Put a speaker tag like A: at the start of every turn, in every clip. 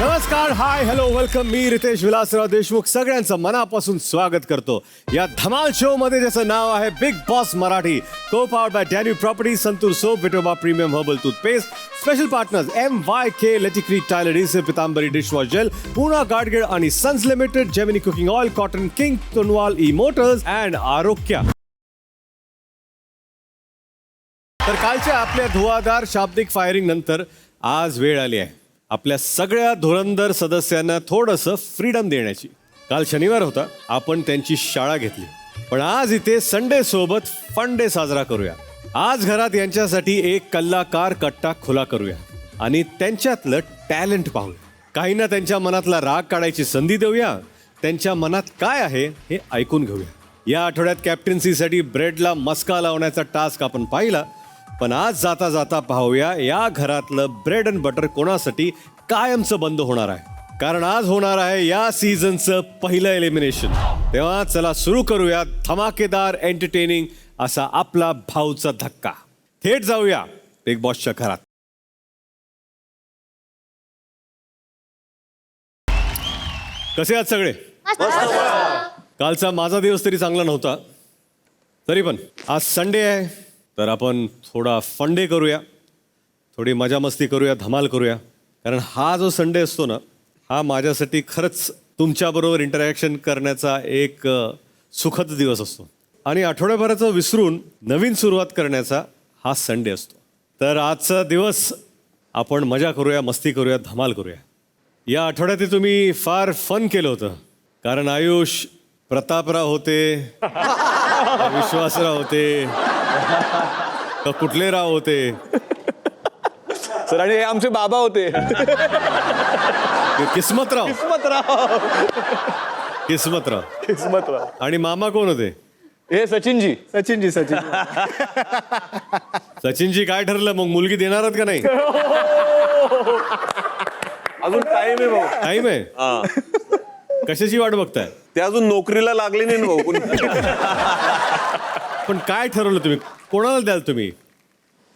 A: नमस्कार, हाय, hello, welcome. मी रितेश विलासराव देशमुख सगळ्यांचं मनापासून स्वागत करतो या धमाल शो मध्ये, ज्याचं नाव आहे big Boss Marathi. Co powered by Danube property, Santoor soap, Vithoba premium herbal toothpaste. Special partners MYK, Laticrete tile adhesive, Pitambari dishwash gel, Poona Gadgil आणि sons limited, Gemini cooking oil, cotton king, Tunwal E motors and Arogya. तर कालच्या आपल्या धुवाधार शाब्दिक फायरिंग नंतर आज वेळ आली आहे आपल्या सगळ्या धुरंधर सदस्यांना थोडंसं फ्रीडम देण्याची. काल शनिवार होता, आपण त्यांची शाळा घेतली, पण आज इथे संडे सोबत फन डे साजरा करूया. आज घरात यांच्यासाठी एक कल्लाकार कट्टा खुला करूया आणि त्यांच्यातलं टॅलेंट पाहूया. काहींना त्यांच्या मनातला राग काढायची संधी देऊया. त्यांच्या मनात काय आहे हे ऐकून घेऊया. या आठवड्यात कॅप्टन्सीसाठी ब्रेडला मस्का लावण्याचा टास्क आपण पाहिला, पण आज जाता जाता पाहूया या घरातलं ब्रेड अँड बटर कोणासाठी कायमचं बंद होणार आहे. कारण आज होणार आहे या सीझनचं पहिलं एलिमिनेशन. तेव्हा चला सुरू करूया धमाकेदार एंटरटेनिंग असा आपला भाऊचा धक्का. थेट जाऊया बिग बॉसच्या घरात. कसे आहात सगळे? कालचा माझा दिवस तरी चांगला नव्हता, तरी पण आज संडे आहे, तर आपण थोडा फन डे करूया, थोडी मजा मस्ती करूया, धमाल करूया. कारण हा जो संडे असतो ना, हा माझ्यासाठी खरंच तुमच्याबरोबर इंटरॅक्शन करण्याचा एक सुखद दिवस असतो आणि आठवड्याभराचं विसरून नवीन सुरुवात करण्याचा हा संडे असतो. तर आजचा दिवस आपण मजा करूया, मस्ती करूया, धमाल करूया. या आठवड्यात तुम्ही फार फन केलं होतं, कारण आयुष प्रतापराव होते, विश्वासराव होते, तर कुठले राव होते
B: सर, आणि हे आमचे बाबा होते.
A: किस्मतराव.
B: किस्मतराव.
A: आणि मामा कोण होते?
B: हे सचिनजी.
A: सचिनजी, काय ठरलं मग, मुलगी देणार आहात का नाही?
B: अजून टाइम आहे भाऊ.
A: टाईम आहे. कशाची वाट बघताय?
B: ते अजून नोकरीला लागले नाही ना भाऊ कोणी.
A: पण काय ठरवलं तुम्ही, कोणाला द्याल तुम्ही?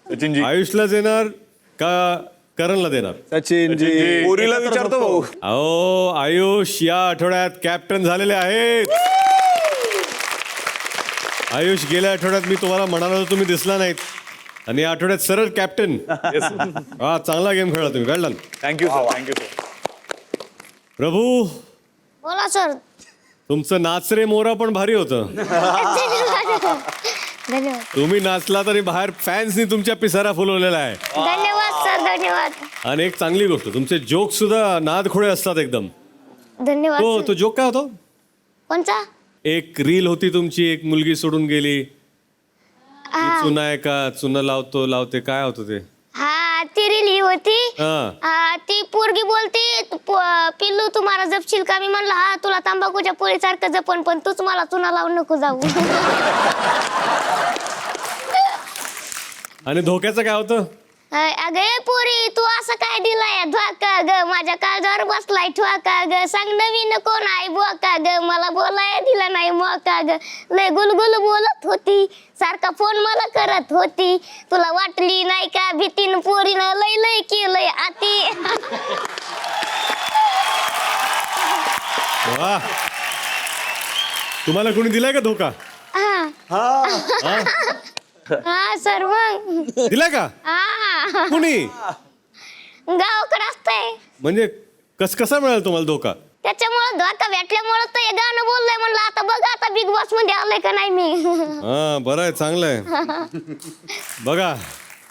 B: सचिनजी.
A: आयुषला देणार का करणला देणार?
B: सचिनजी. पोरीला विचारतो भाऊ.
A: अहो, आयुष या आठवड्यात कॅप्टन झालेले आहेत. आयुष, गेल्या आठवड्यात मी तुम्हाला म्हणालो होतो, तुम्ही दिसला नाहीत, आणि या आठवड्यात सरळ कॅप्टन. हा, चांगला गेम खेळला तुम्ही, कळलं?
B: Thank you sir. Thank you sir.
A: Prabhu,
C: बोला सर.
A: तुमचं नाच रे मोरा पण भारी होतं.
C: धन्यवाद.
A: तुम्ही नाचला तरी बाहेर फॅन्सनी तुमच्या पिसारा फुलवलेला आहे.
C: धन्यवाद सर, धन्यवाद.
A: आणि एक चांगली गोष्ट, तुमचे जोक सुद्धा नादखोळे असतात एकदम.
C: धन्यवाद
A: तो
C: सर.
A: तो जोक काय होतो?
C: कोणचा?
A: एक रील होती तुमची, एक मुलगी सोडून गेली,
C: हा.
A: चुना आहे का, चुना लावते, काय होतं ते?
C: हा, ती रिली होती.
A: हा.
C: ती पोरगी बोलती, पिल्लू तुम्हाला जपशील का? मी म्हणलं हा, तुला तंबाखूच्या पोळीसारखं जपन, पण तूच मला चुना लावून नको जाऊ.
A: आणि धोक्याचं काय होतं?
C: अगं पोरी, तू असं काय दिलाय धोका ग, माझ्या काळजावर बसलाय ठोका ग, सांग नवीन कोण आहे बोका ग, मला बोलाय दिला नाही मोका ग, लय गुलगुल बोलत होती, सारखा फोन मला करत होती, तुला वाटली नाही का भीतीन पोरीनं लय लय केलंय आती.
A: वा, तुम्हाला कोणी दिलाय का धोका?
C: हा सर, मग
A: दिलाय का कुणी?
C: गावाकडे असतंय.
A: म्हणजे कसा मिळाला तुम्हाला धोका?
C: त्याच्यामुळे धोका भेटल्यामुळे तर हे गाणं बोललंय, म्हणलं आता बघा आता बिग बॉस मध्ये आलंय का नाही मी.
A: हा, बरं आहे, चांगलं आहे. बघा,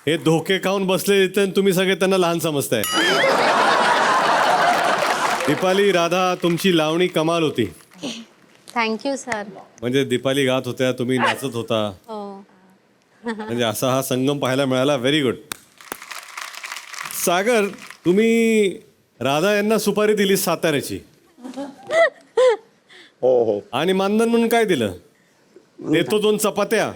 A: हे धोके खाऊन बसले तर तुम्ही सगळे त्यांना लहान समजताय. दीपाली, राधा, तुमची लावणी कमाल होती.
D: Thank you sir.
A: म्हणजे दीपाली गात होत्या, तुम्ही नाचत होता,
D: हो.
A: म्हणजे असा हा संगम पाहायला मिळाला. Very good. सागर, तुम्ही राधा यांना सुपारी दिली साताऱ्याची.
B: हो.
A: आणि मानधन म्हणून काय दिलं? देतो 2 चपात्या.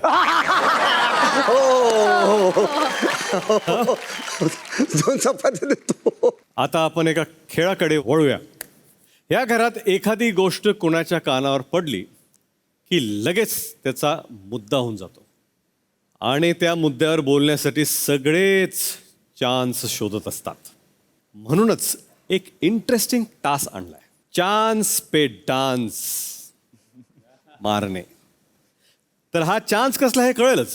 B: 2 चपात्या देतो.
A: आता आपण एका खेळाकडे वळूया. या घरात एखादी गोष्ट कोणाच्या कानावर पडली की लगेच त्याचा मुद्दा होऊन जातो आणि त्या मुद्द्यावर बोलण्यासाठी सगळेच चान्स शोधत असतात. म्हणूनच एक इंटरेस्टिंग टास्क आणलाय. चान्स पे डान्स मारणे. तर हा चान्स कसला हे कळेलच.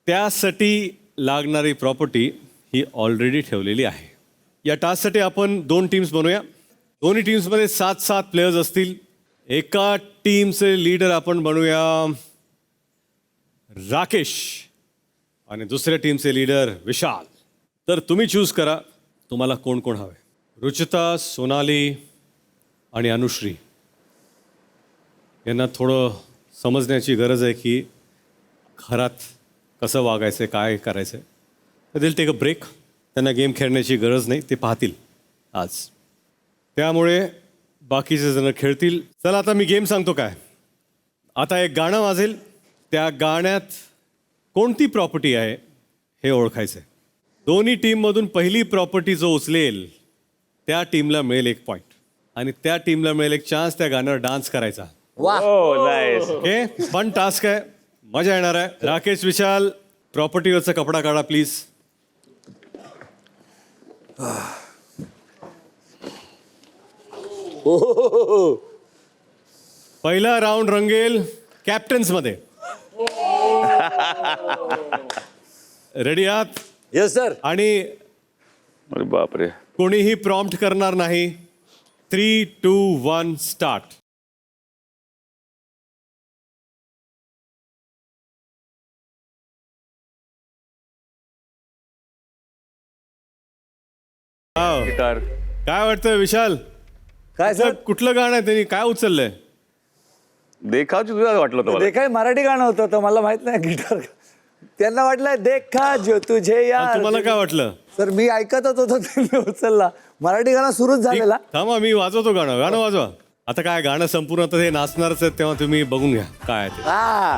A: त्यासाठी लागणारी प्रॉपर्टी ही ऑलरेडी ठेवलेली आहे. या टास्कसाठी आपण 2 टीम्स बनवूया. दोन्ही टीम्समध्ये 7-7 प्लेयर्स असतील. एका टीमचे लीडर आपण बनवूया राकेश आणि दुसऱ्या टीमचे लीडर विशाल. तर तुम्ही चूज करा तुम्हाला कोण कोण हवे. रुचिता, सोनाली आणि अनुश्री यांना थोडं समजण्याची गरज आहे की घरात कसं वागायचं आहे, काय करायचं आहे. तर दिल टेक अ ब्रेक. त्यांना गेम खेळण्याची गरज नाही, ते पाहतील आज. त्यामुळे बाकीचे जण खेळतील. चला आता मी गेम सांगतो काय. आता एक गाणं वाजेल. त्या गाण्यात कोणती प्रॉपर्टी आहे हे ओळखायचं आहे. दोन्ही टीममधून पहिली प्रॉपर्टी जो उचलेल त्या टीमला मिळेल 1 पॉईंट आणि त्या टीमला मिळेल एक चान्स त्या गाण्यावर डान्स करायचा. ओके, फन टास्क आहे, मजा येणार आहे. राकेश, विशाल, प्रॉपर्टीवरचा कपडा काढा प्लीज. पहिला राऊंड रंगेल कॅप्टन्स मध्ये. रेडी आहात?
B: Yes sir.
A: आणि
B: अरे बापरे.
A: कोणीही प्रॉम्प्ट करणार नाही. 3, 2, 1 स्टार्ट.
B: गिटार.
A: काय वाटतं विशाल?
B: काय सर?
A: कुठलं गाणं आहे त्यांनी काय उचललंय?
B: देखावची तुला वाटलं होतं मला.
E: ते काय मराठी गाणं होतं तर मला माहित नाही गिटार. त्यांना वाटलं देखा जो तुझे
A: आणि
E: यार.
A: तुम्हाला काय वाटलं?
E: सर मी ऐकतच होतो त्यांनी उचलला. मराठी गाणं सुरूच झालेला.
A: थांबा, मी वाजवतो गाणं. गाणं वाजवा. आता काय गाणं संपूर्ण आता हे नाचणारच आहेत तेव्हा तुम्ही बघून घ्या काय आहे ते.
E: हा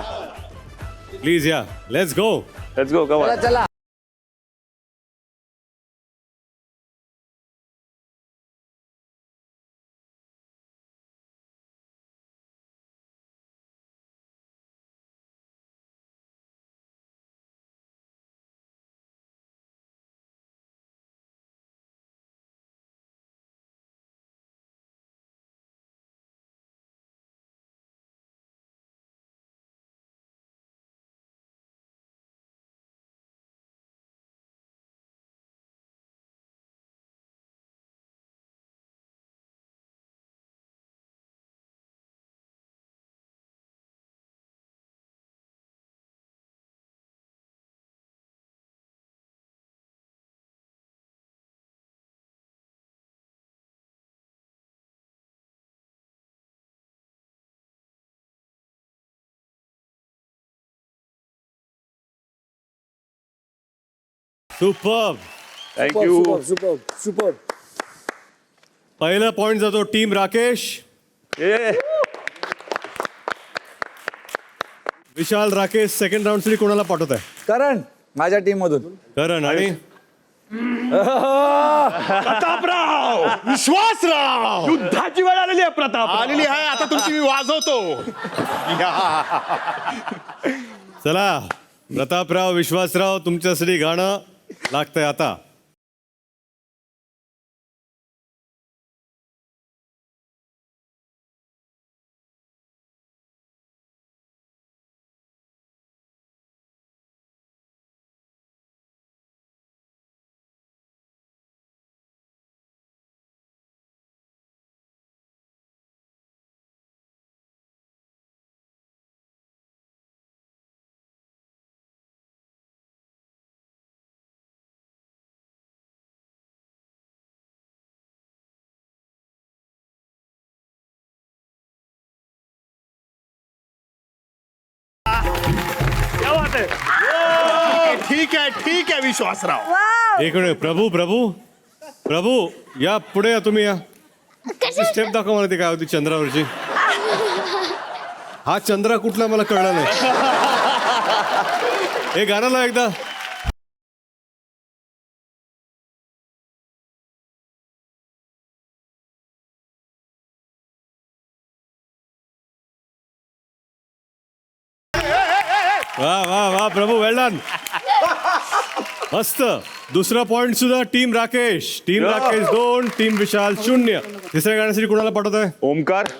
A: प्लीज या. Let's go.
B: Let's go.
E: चला चला.
A: Super.
B: Thank you.
E: Super super super.
A: पहिला पॉइंट जातो टीम राकेश. विशाल, राकेश सेकंड राऊंड साठी कोणाला पाठवत आहे?
E: करण माझ्या टीम मधून.
A: करण आणि
F: प्रतापराव, विश्वासराव. युद्धाची वेळ आलेली आहे प्रताप. आलेली आहे. आता तुमची मी वाजवतो.
A: चला प्रतापराव, विश्वासराव, तुमच्यासाठी गाणं लागतंय आता.
F: क्या बात है. ठीक आहे ठीक आहे विश्वासराव.
A: एक मिनिट. प्रभू प्रभू प्रभू या पुढे या. तुम्ही या. स्टेप दाखवा मला. ती काय होती चंद्रावरची? हा चंद्र कुठला मला कळला नाही. हे गाणं लाव एकदा. वा वा वा प्रभू, वेल डन. मस्त. दुसरा पॉइंट सुद्धा team Rakesh. Team Rakesh 2, team Vishal 0. तिसऱ्या गाण्यासाठी कुणाला पाठवत आहे?
B: ओमकार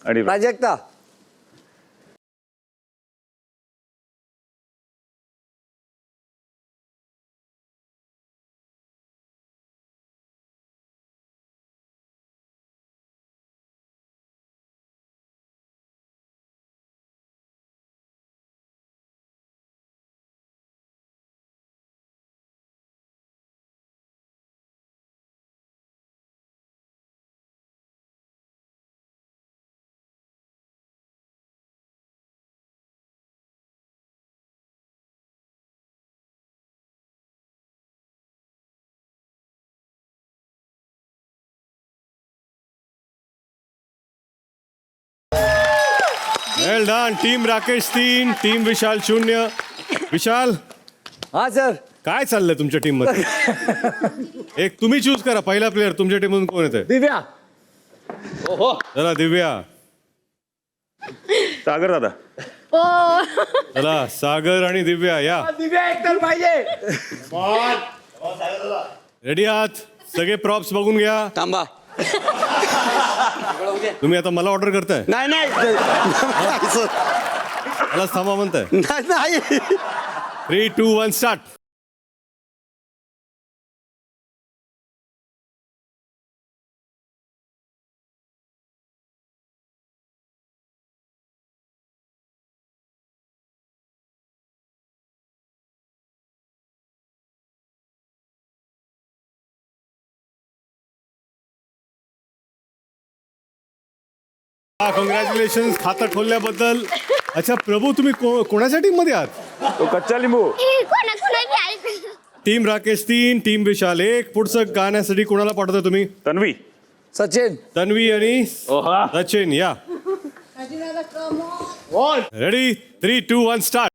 B: आणि
E: Prajakta.
A: Well done. Team Rakesh 3, team Vishal 0. Vishal,
E: हा सर.
A: काय चाललंय तुमच्या टीम मध्ये? एक तुम्ही चूज करा पहिला प्लेअर. तुमच्या टीम मधून कोण येतंय?
E: दिव्या.
A: चला दिव्या.
B: सागर दादा.
A: चला सागर आणि दिव्या या.
E: दिव्या एकतर पाहिजे.
A: रेडी आहात? सगळे प्रॉप्स बघून घ्या.
F: थांबा.
A: तुम्ही आता मला ऑर्डर करताय?
F: नाही नाही
A: मला थांबा म्हणताय?
F: नाही
A: 3, 2, 1 स्टार्ट. कॉंग्रॅच्युलेशन खातं खोलल्याबद्दल. अच्छा प्रभू, तुम्ही कोणाच्या टीम मध्ये आहात?
B: तो कच्चा लिंबू.
C: कोणा बी ऐक.
A: टीम राकेश 3, टीम विशाल 1. पुढचं गाण्यासाठी कोणाला पाठवता तुम्ही?
B: तन्वी.
E: सचिन.
A: तन्वी आणि सचिन या. Ready 3, 2, 1 start.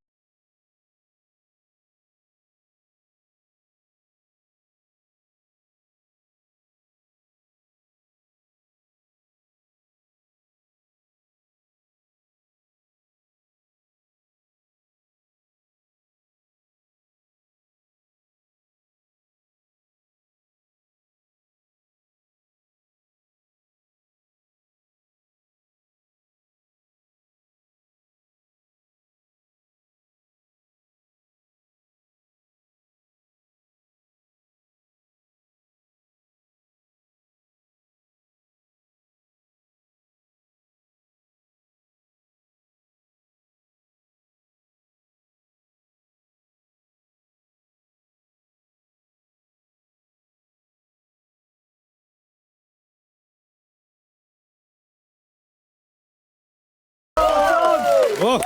A: हो,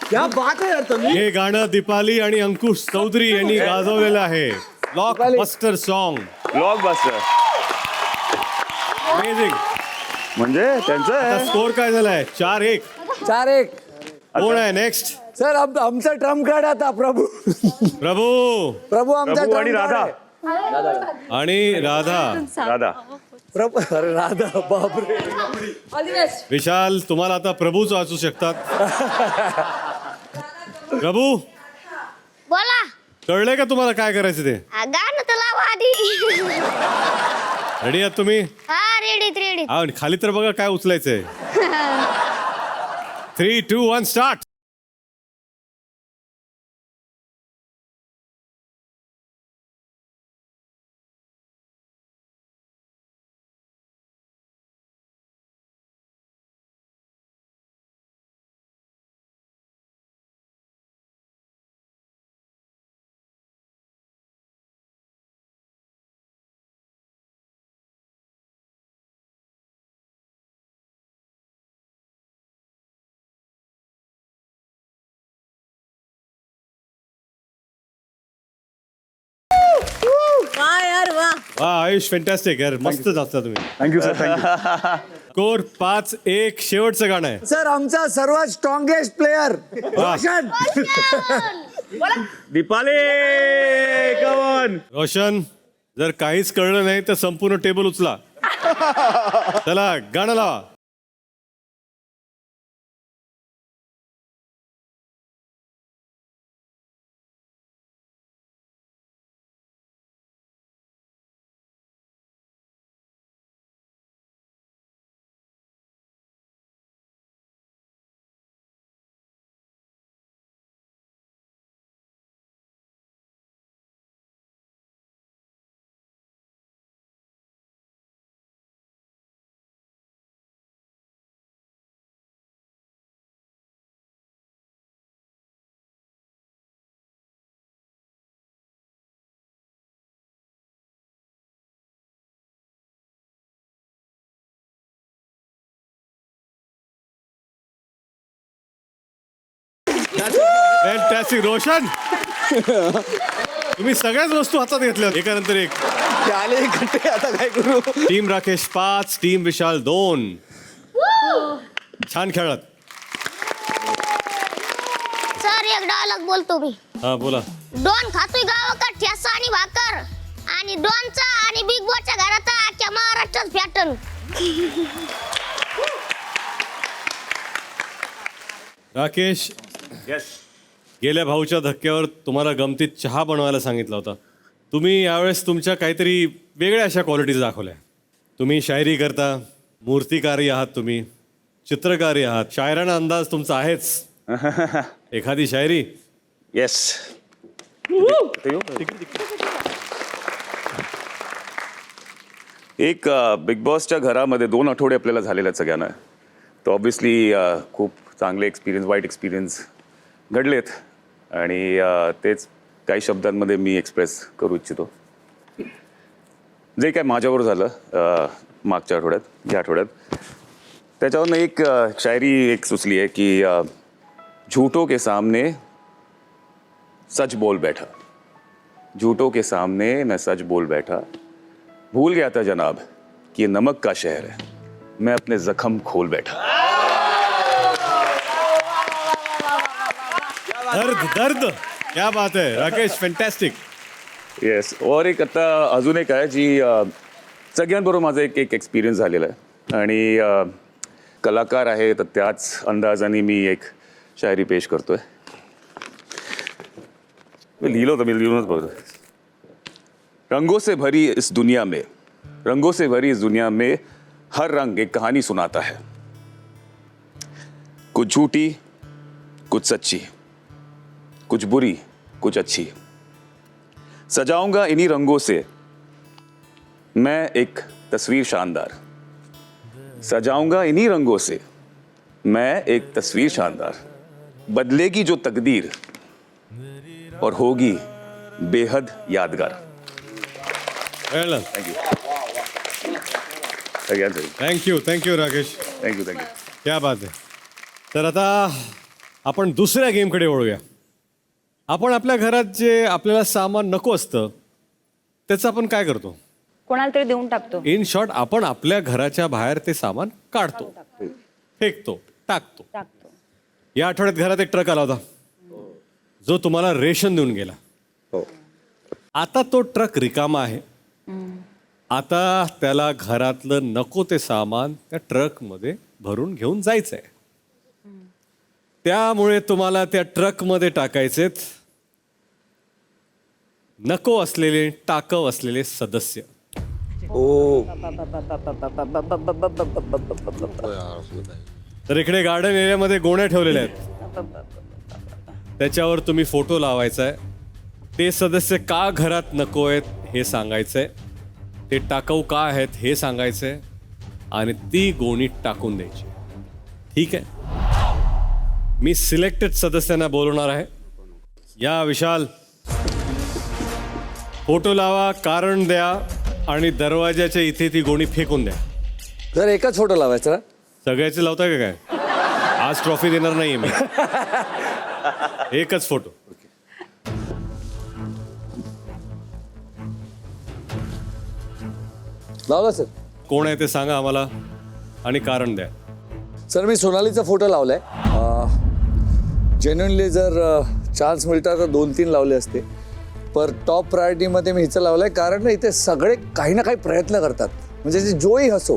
E: क्या बात आहे यार तुम्ही.
A: हे गाणं दीपाली आणि अंकुश चौधरी यांनी गाजवलेलं आहे. Blockbuster song.
B: ब्लॉकबस्टर.
A: अमेझिंग.
B: म्हणजे त्यांचं आहे.
A: स्कोर काय झालाय? 4-1.
E: 4-1.
A: कोण आहे नेक्स्ट?
E: सर आमचं ट्रम्प कार्ड आता प्रभू.
A: प्रभू.
E: प्रभू आमचा
B: प्रभू आणि
E: trump card
B: राधा.
E: आहे.
A: आणि राधा.
B: राधा.
E: प्रभू. अरे राधा बापरे.
A: विशाल, तुम्हाला आता प्रभूच वाचू शकतात. प्रभू,
C: बोला.
A: कळलंय का तुम्हाला काय करायचं ते?
C: गाणं तर लावा आधी.
A: रेडी आहात तुम्ही?
C: हा रेडी.
A: हा, खाली तर बघा काय उचलायचंय. 3, 2, 1 स्टार्ट. वा आयुष, फॅन्टॅस्टिक यार, मस्त जाता तुम्ही.
B: Thank you sir. थँक्यू.
A: स्कोर 5-1. शेवटचं गाणं आहे.
E: सर आमचा सर्वात स्ट्रॉंगेस्ट प्लेअर रोशन.
B: दीपाली कवन.
A: रोशन, जर काहीच कळलं नाही तर संपूर्ण टेबल उचला. चला गाणं लावा. फॅन्टॅस्टिक. रोशन, तुम्ही सगळ्याच वस्तू हातात घेतल्या एकानंतर एक.
E: ते आले इकडे, आता काय करू?
A: टीम राकेश 5, टीम विशाल 2. छान खेळत.
C: सर एक डायलॉग बोलतो मी.
A: हा बोला.
C: डॉन खातोय गावाकडे ठेसा आणि भाकर आणि डॉनचा आणि बिग बॉसच्या घराचा अख्ख्या महाराष्ट्रात पॅटर्न.
A: राकेश,
B: येस.
A: गेल्या भाऊच्या धक्क्यावर तुम्हाला गमतीत चहा बनवायला सांगितला होता. तुम्ही यावेळेस तुमच्या काहीतरी वेगळ्या अशा क्वालिटीज दाखवल्या. तुम्ही शायरी करता, मूर्तिकारी आहात, तुम्ही चित्रकारी आहात, शायराना अंदाज तुमचा आहेच. एखादी शायरी.
B: येस. एक बिग बॉसच्या घरामध्ये 2 आठवडे आपल्याला झालेले आहेत सगळ्यांना. तर ऑब्व्हियसली खूप चांगले एक्सपिरियन्स, वाईट एक्सपिरियन्स घडलेत आणि तेच काही शब्दांमध्ये मी एक्सप्रेस करू इच्छितो. जे काय माझ्यावर झालं मागच्या आठवड्यात, या आठवड्यात, त्याच्यावरनं एक शायरी एक सुचली आहे की झूठों के सामने सच बोल बैठा, झूठों के सामने मैं सच बोल बैठा, भूल गया था जनाब कि ये नमक का शहर है, मैं अपने जख्म खोल बैठा.
A: दर्द दर्द, क्या बात है राकेश, फॅन्टॅस्टिक.
B: येस. और एक आता अजून एक आहे जी सगळ्यांबरोबर माझा एक एक्सपिरियन्स झालेला आहे आणि कलाकार आहे तर त्याच अंदाजाने मी एक शायरी पेश करतोय. मी लिहिलं होतं, मी लिहूनच बघतो. रंगों से भरी इस दुनिया में, रंगों से भरी इस दुनिया में हर रंग एक कहानी सुनाता है, कुछ झूठी कुछ सच्ची, कुछ बुरी कुछ अच्छी. सजाऊंगा इन्हीं रंगों से मैं एक तस्वीर शानदार, सजाऊंगा इन्हीं रंगों से मैं एक तस्वीर शानदार, बदलेगी जो तकदीर और होगी बेहद यादगार.
A: कळलं. Thank you thank you Rakesh,
B: thank you.
A: क्या बात आहे. तर आता आपण दुसऱ्या गेमकडे वळूया. आपण आपल्या घरात जे आपल्याला सामान नको असतं त्याचं आपण काय करतो?
G: कोणाला तरी देऊन टाकतो.
A: इन शॉर्ट, आपण आपल्या घराच्या बाहेर ते सामान काढतो, फेकतो, टाकतो. या आठवड्यात घरात एक ट्रक आला होता जो तुम्हाला रेशन देऊन गेला. आता तो ट्रक रिकामा आहे. आता त्याला घरातलं नको ते सामान त्या ट्रकमध्ये भरून घेऊन जायचंय. त्यामुळे तुम्हाला त्या ट्रकमध्ये टाकायचेत नको असलेले, टाकव असलेले सदस्य. तर इकडे गार्डन एरियामध्ये गोण्या ठेवलेल्या आहेत, त्याच्यावर तुम्ही फोटो लावायचा आहे. ते सदस्य का घरात नको आहेत हे सांगायचंय, ते टाकाऊ का आहेत हे सांगायचंय आणि ती गोणी टाकून द्यायची. ठीक आहे. मी सिलेक्टेड सदस्यांना बोलवणार आहे. या विशाल, फोटो लावा, कारण द्या आणि दरवाजाच्या इथे ती गोणी फेकून द्या.
E: जर एकच फोटो लावायचा.
A: सगळ्याचे लावताय का काय? आज ट्रॉफी देणार नाहीये मी. एकच फोटो.
E: लावला सर.
A: कोण आहे ते सांगा आम्हाला आणि कारण द्या.
E: सर मी सोनालीचा फोटो लावलाय. जेन्युनली जर चान्स मिळता तर 2-3 लावले असते, पर टॉप प्रायोरिटीमध्ये मी हिचं लावलंय कारण ना इथे सगळे काही ना काही प्रयत्न करतात. म्हणजे जे जोई हसो,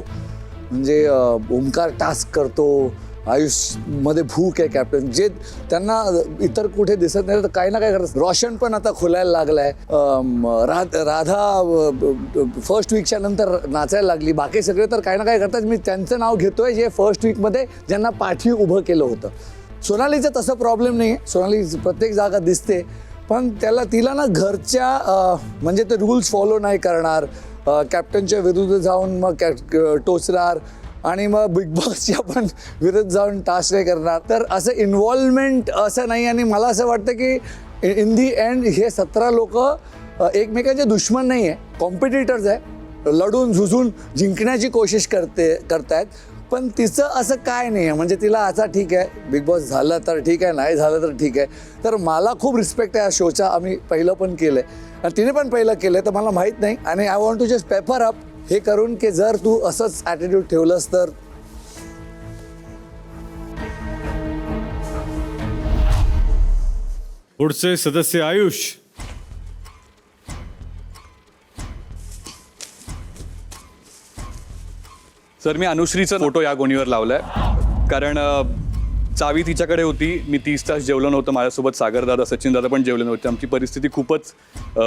E: म्हणजे ओंकार टास्क करतो, आयुषमध्ये भूक आहे कॅप्टन, जे त्यांना इतर कुठे दिसत नाही तर काही ना काही करतात. रोशन पण आता खुलायला लागलाय. राधा फर्स्ट वीकच्या नंतर नाचायला लागली. बाकी सगळे तर काही ना काही करतात. मी त्यांचं नाव घेतोय जे फर्स्ट वीकमध्ये ज्यांना पाठी उभं केलं होतं. सोनालीचं तसं प्रॉब्लेम नाही आहे. सोनाली प्रत्येक जागा दिसते, पण तिला ना घरच्या म्हणजे ते रूल्स फॉलो नाही करणार, कॅप्टनच्या विरुद्ध जाऊन मग टोचणार आणि मग बिग बॉसच्या पण विरुद्ध जाऊन टास्क नाही करणार. तर असं इन्व्हॉल्वमेंट असं नाही. आणि मला असं वाटतं की इन दी एंड हे 17 लोक एकमेकांचे दुश्मन नाही आहे, कॉम्पिटिटर्स आहे. लढून झुजून जिंकण्याची कोशिश करतायत. पण तिचं असं काय नाही आहे, म्हणजे तिला आता ठीक आहे बिग बॉस झालं तर ठीक आहे, नाही झालं तर ठीक आहे. तर मला खूप रिस्पेक्ट आहे या शोचा. आम्ही पहिलं पण केलं आहे आणि तिने पण पहिलं केलं आहे, तर मला माहीत नाही. आणि I want to just paper up हे करून की जर तू असंच ॲटिट्यूड ठेवलंस तर
A: पुढचे सदस्य आयुष.
G: सर मी अनुश्रीचा फोटो या गोणीवर लावलाय कारण चावी तिच्याकडे होती. मी 30 तास जेवलो नव्हतं. माझ्यासोबत सागरदादा सचिनदादा पण जेवले नव्हते. आमची परिस्थिती खूपच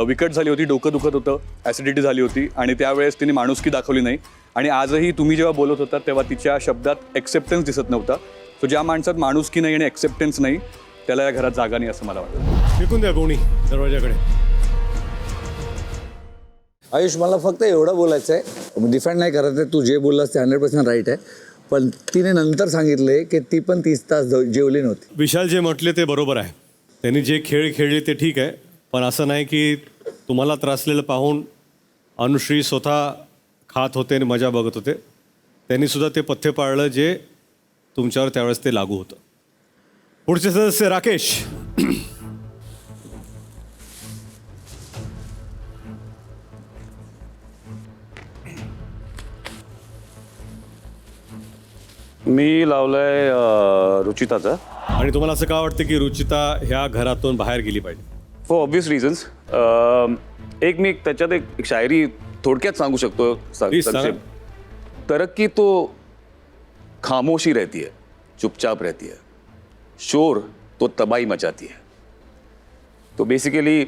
G: विकट झाली होती. डोकं दुखत होतं, ॲसिडिटी झाली होती आणि त्यावेळेस तिने माणुसकी दाखवली नाही. आणि आजही तुम्ही जेव्हा बोलत होता तेव्हा तिच्या शब्दात एक्सेप्टन्स दिसत नव्हता. सो ज्या माणसात माणुसकी नाही आणि एक्सेप्टन्स नाही त्याला या घरात जागा नाही असं मला वाटतं.
A: फेकून द्या गोणी दरवाजाकडे.
E: आयुष मला फक्त एवढं बोलायचं आहे, डिफेंड नाही करत आहे, तू जे बोललास ते 100% राईट आहे. पण तिने नंतर सांगितले की ती पण 30 तास जेवली नव्हती.
A: विशाल जे म्हटले ते बरोबर आहे. त्यांनी जे खेळ खेळले ते ठीक आहे, पण असं नाही की तुम्हाला त्रासलेलं पाहून अनुश्री स्वतः खात होते आणि मजा बघत होते. त्यांनी सुद्धा ते पथ्य पाळलं जे तुमच्यावर त्यावेळेस ते लागू होतं. पुढचे सदस्य राकेश.
B: मी लावलाय रुचिताचा.
A: आणि तुम्हाला असं का वाटतं की रुचिता ह्या घरातून बाहेर गेली पाहिजे?
B: For obvious reasons. एक मी त्याच्यात एक शायरी थोडक्यात सांगू शकतो.
A: Please सांगा.
B: तरक्की तो खामोशी रहती है, चुपचाप रहती है, शोर तो तबाही मचाती है. तो बेसिकली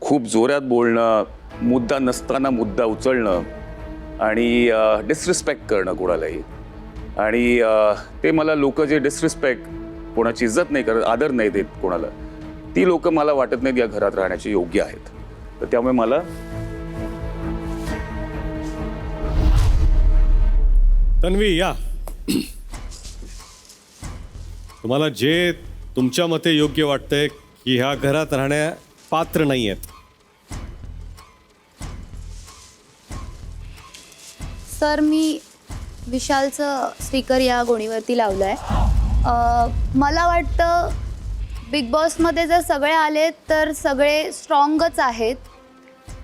B: खूप जोरात बोलणं, मुद्दा नसताना मुद्दा उचलणं आणि डिसरिस्पेक्ट करणं कोणालाही. आणि ते मला लोक जे डिसरिस्पेक्ट, कोणाची इज्जत नाही करत, आदर नाही देत कोणाला, ती लोक मला वाटत नाहीत या घरात राहण्याचे योग्य आहेत. तर त्यामुळे मला
A: तन्वी या. तुम्हाला जे तुमच्या मते योग्य वाटतंय की ह्या घरात राहण्या पात्र नाही आहेत.
D: सर मी विशालचं स्टिकर या गोणीवरती लावलं आहे. मला वाटतं बिग बॉसमध्ये जर सगळे आले तर सगळे स्ट्रॉंगच आहेत.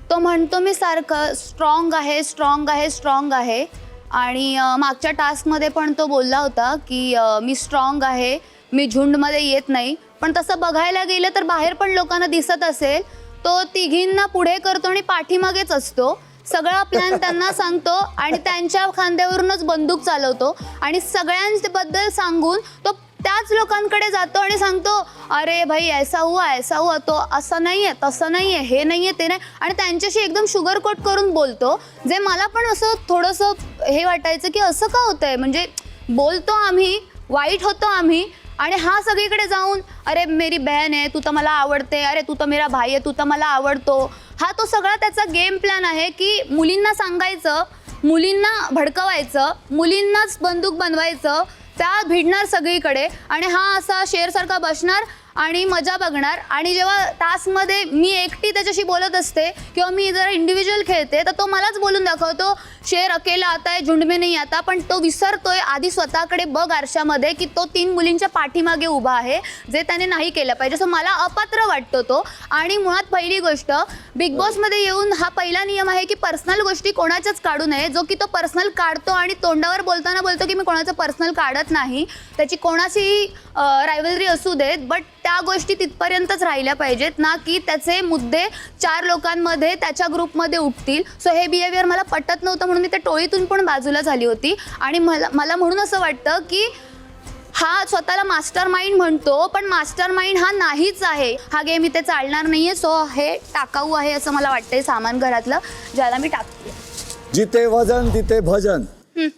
D: तो म्हणतो मी सारखं स्ट्रॉंग आहे, स्ट्रॉंग आहे, स्ट्रॉंग आहे. आणि मागच्या टास्कमध्ये पण तो बोलला होता की मी स्ट्रॉंग आहे, मी झुंडमध्ये येत नाही. पण तसं बघायला गेलं तर बाहेर पण लोकांना दिसत असेल तो तिघींना पुढे करतो आणि पाठीमागेच असतो. सगळा प्लॅन त्यांना सांगतो आणि त्यांच्या खांद्यावरूनच बंदूक चालवतो. आणि सगळ्यांबद्दल सांगून तो त्याच लोकांकडे जातो आणि सांगतो अरे भाई ऐसा हुआ तो असं नाही आहे, तसं नाही आहे, हे नाही आहे, ते नाही. आणि त्यांच्याशी एकदम शुगर कोट करून बोलतो. जे मला पण असं थोडंसं हे वाटायचं की असं का होतं आहे. म्हणजे बोलतो आम्ही, वाईट होतो आम्ही, आणि हा सगळीकडे जाऊन अरे मेरी बहन आहे, तू तर मला आवडते, अरे तू तर मेरा भाई आहे, तू तर मला आवडतो. हा तो सगळा त्याचा गेम प्लॅन आहे की मुलींना सांगायचं, मुलींना भडकवायचं, मुलींनाच बंदूक बनवायचं, त्या भिडणार सगळीकडे आणि हा असा शेरसारखा बसणार आणि मजा बघणार. आणि जेव्हा टास्कमध्ये मी एकटी त्याच्याशी बोलत असते किंवा मी जर इंडिव्हिज्युअल खेळते तर तो मलाच बोलून दाखवतो शेर अकेला आता है, झुंड में नहीं आता. पण तो विसरतोय आधी स्वतःकडे बघ आरशामध्ये की तो 3 मुलींच्या पाठीमागे उभा आहे, जे त्याने नाही केलं पाहिजे. सो मला अपात्र वाटतो तो. आणि मुळात पहिली गोष्ट, बिग बॉसमध्ये येऊन हा पहिला नियम आहे की पर्सनल गोष्टी कोणाच्याच काढू नये. जो की तो पर्सनल काढतो आणि तोंडावर बोलताना बोलतो की मी कोणाचं पर्सनल काढत नाही. त्याची कोणाची रायव्हलरी असू देत, बट त्या गोष्टी तिथपर्यंतच राहिल्या पाहिजेत ना की त्याचे मुद्दे 4 लोकांमध्ये त्याच्या ग्रुपमध्ये उठतील. सो हे बिहेवियर मला पटत नव्हतं म्हणून मी त्या टोळीतून पण बाजूला झाली होती. आणि मला म्हणून असं वाटतं की हा स्वतःला मास्टर माइंड म्हणतो, पण मास्टर माइंड हा नाहीच आहे. हा गेम इथे चालणार नाही आहे. सो हे टाकाऊ आहे असं मला वाटतंय सामान घरातलं, ज्याला मी टाकते.
E: जिथे वजन तिथे भजन,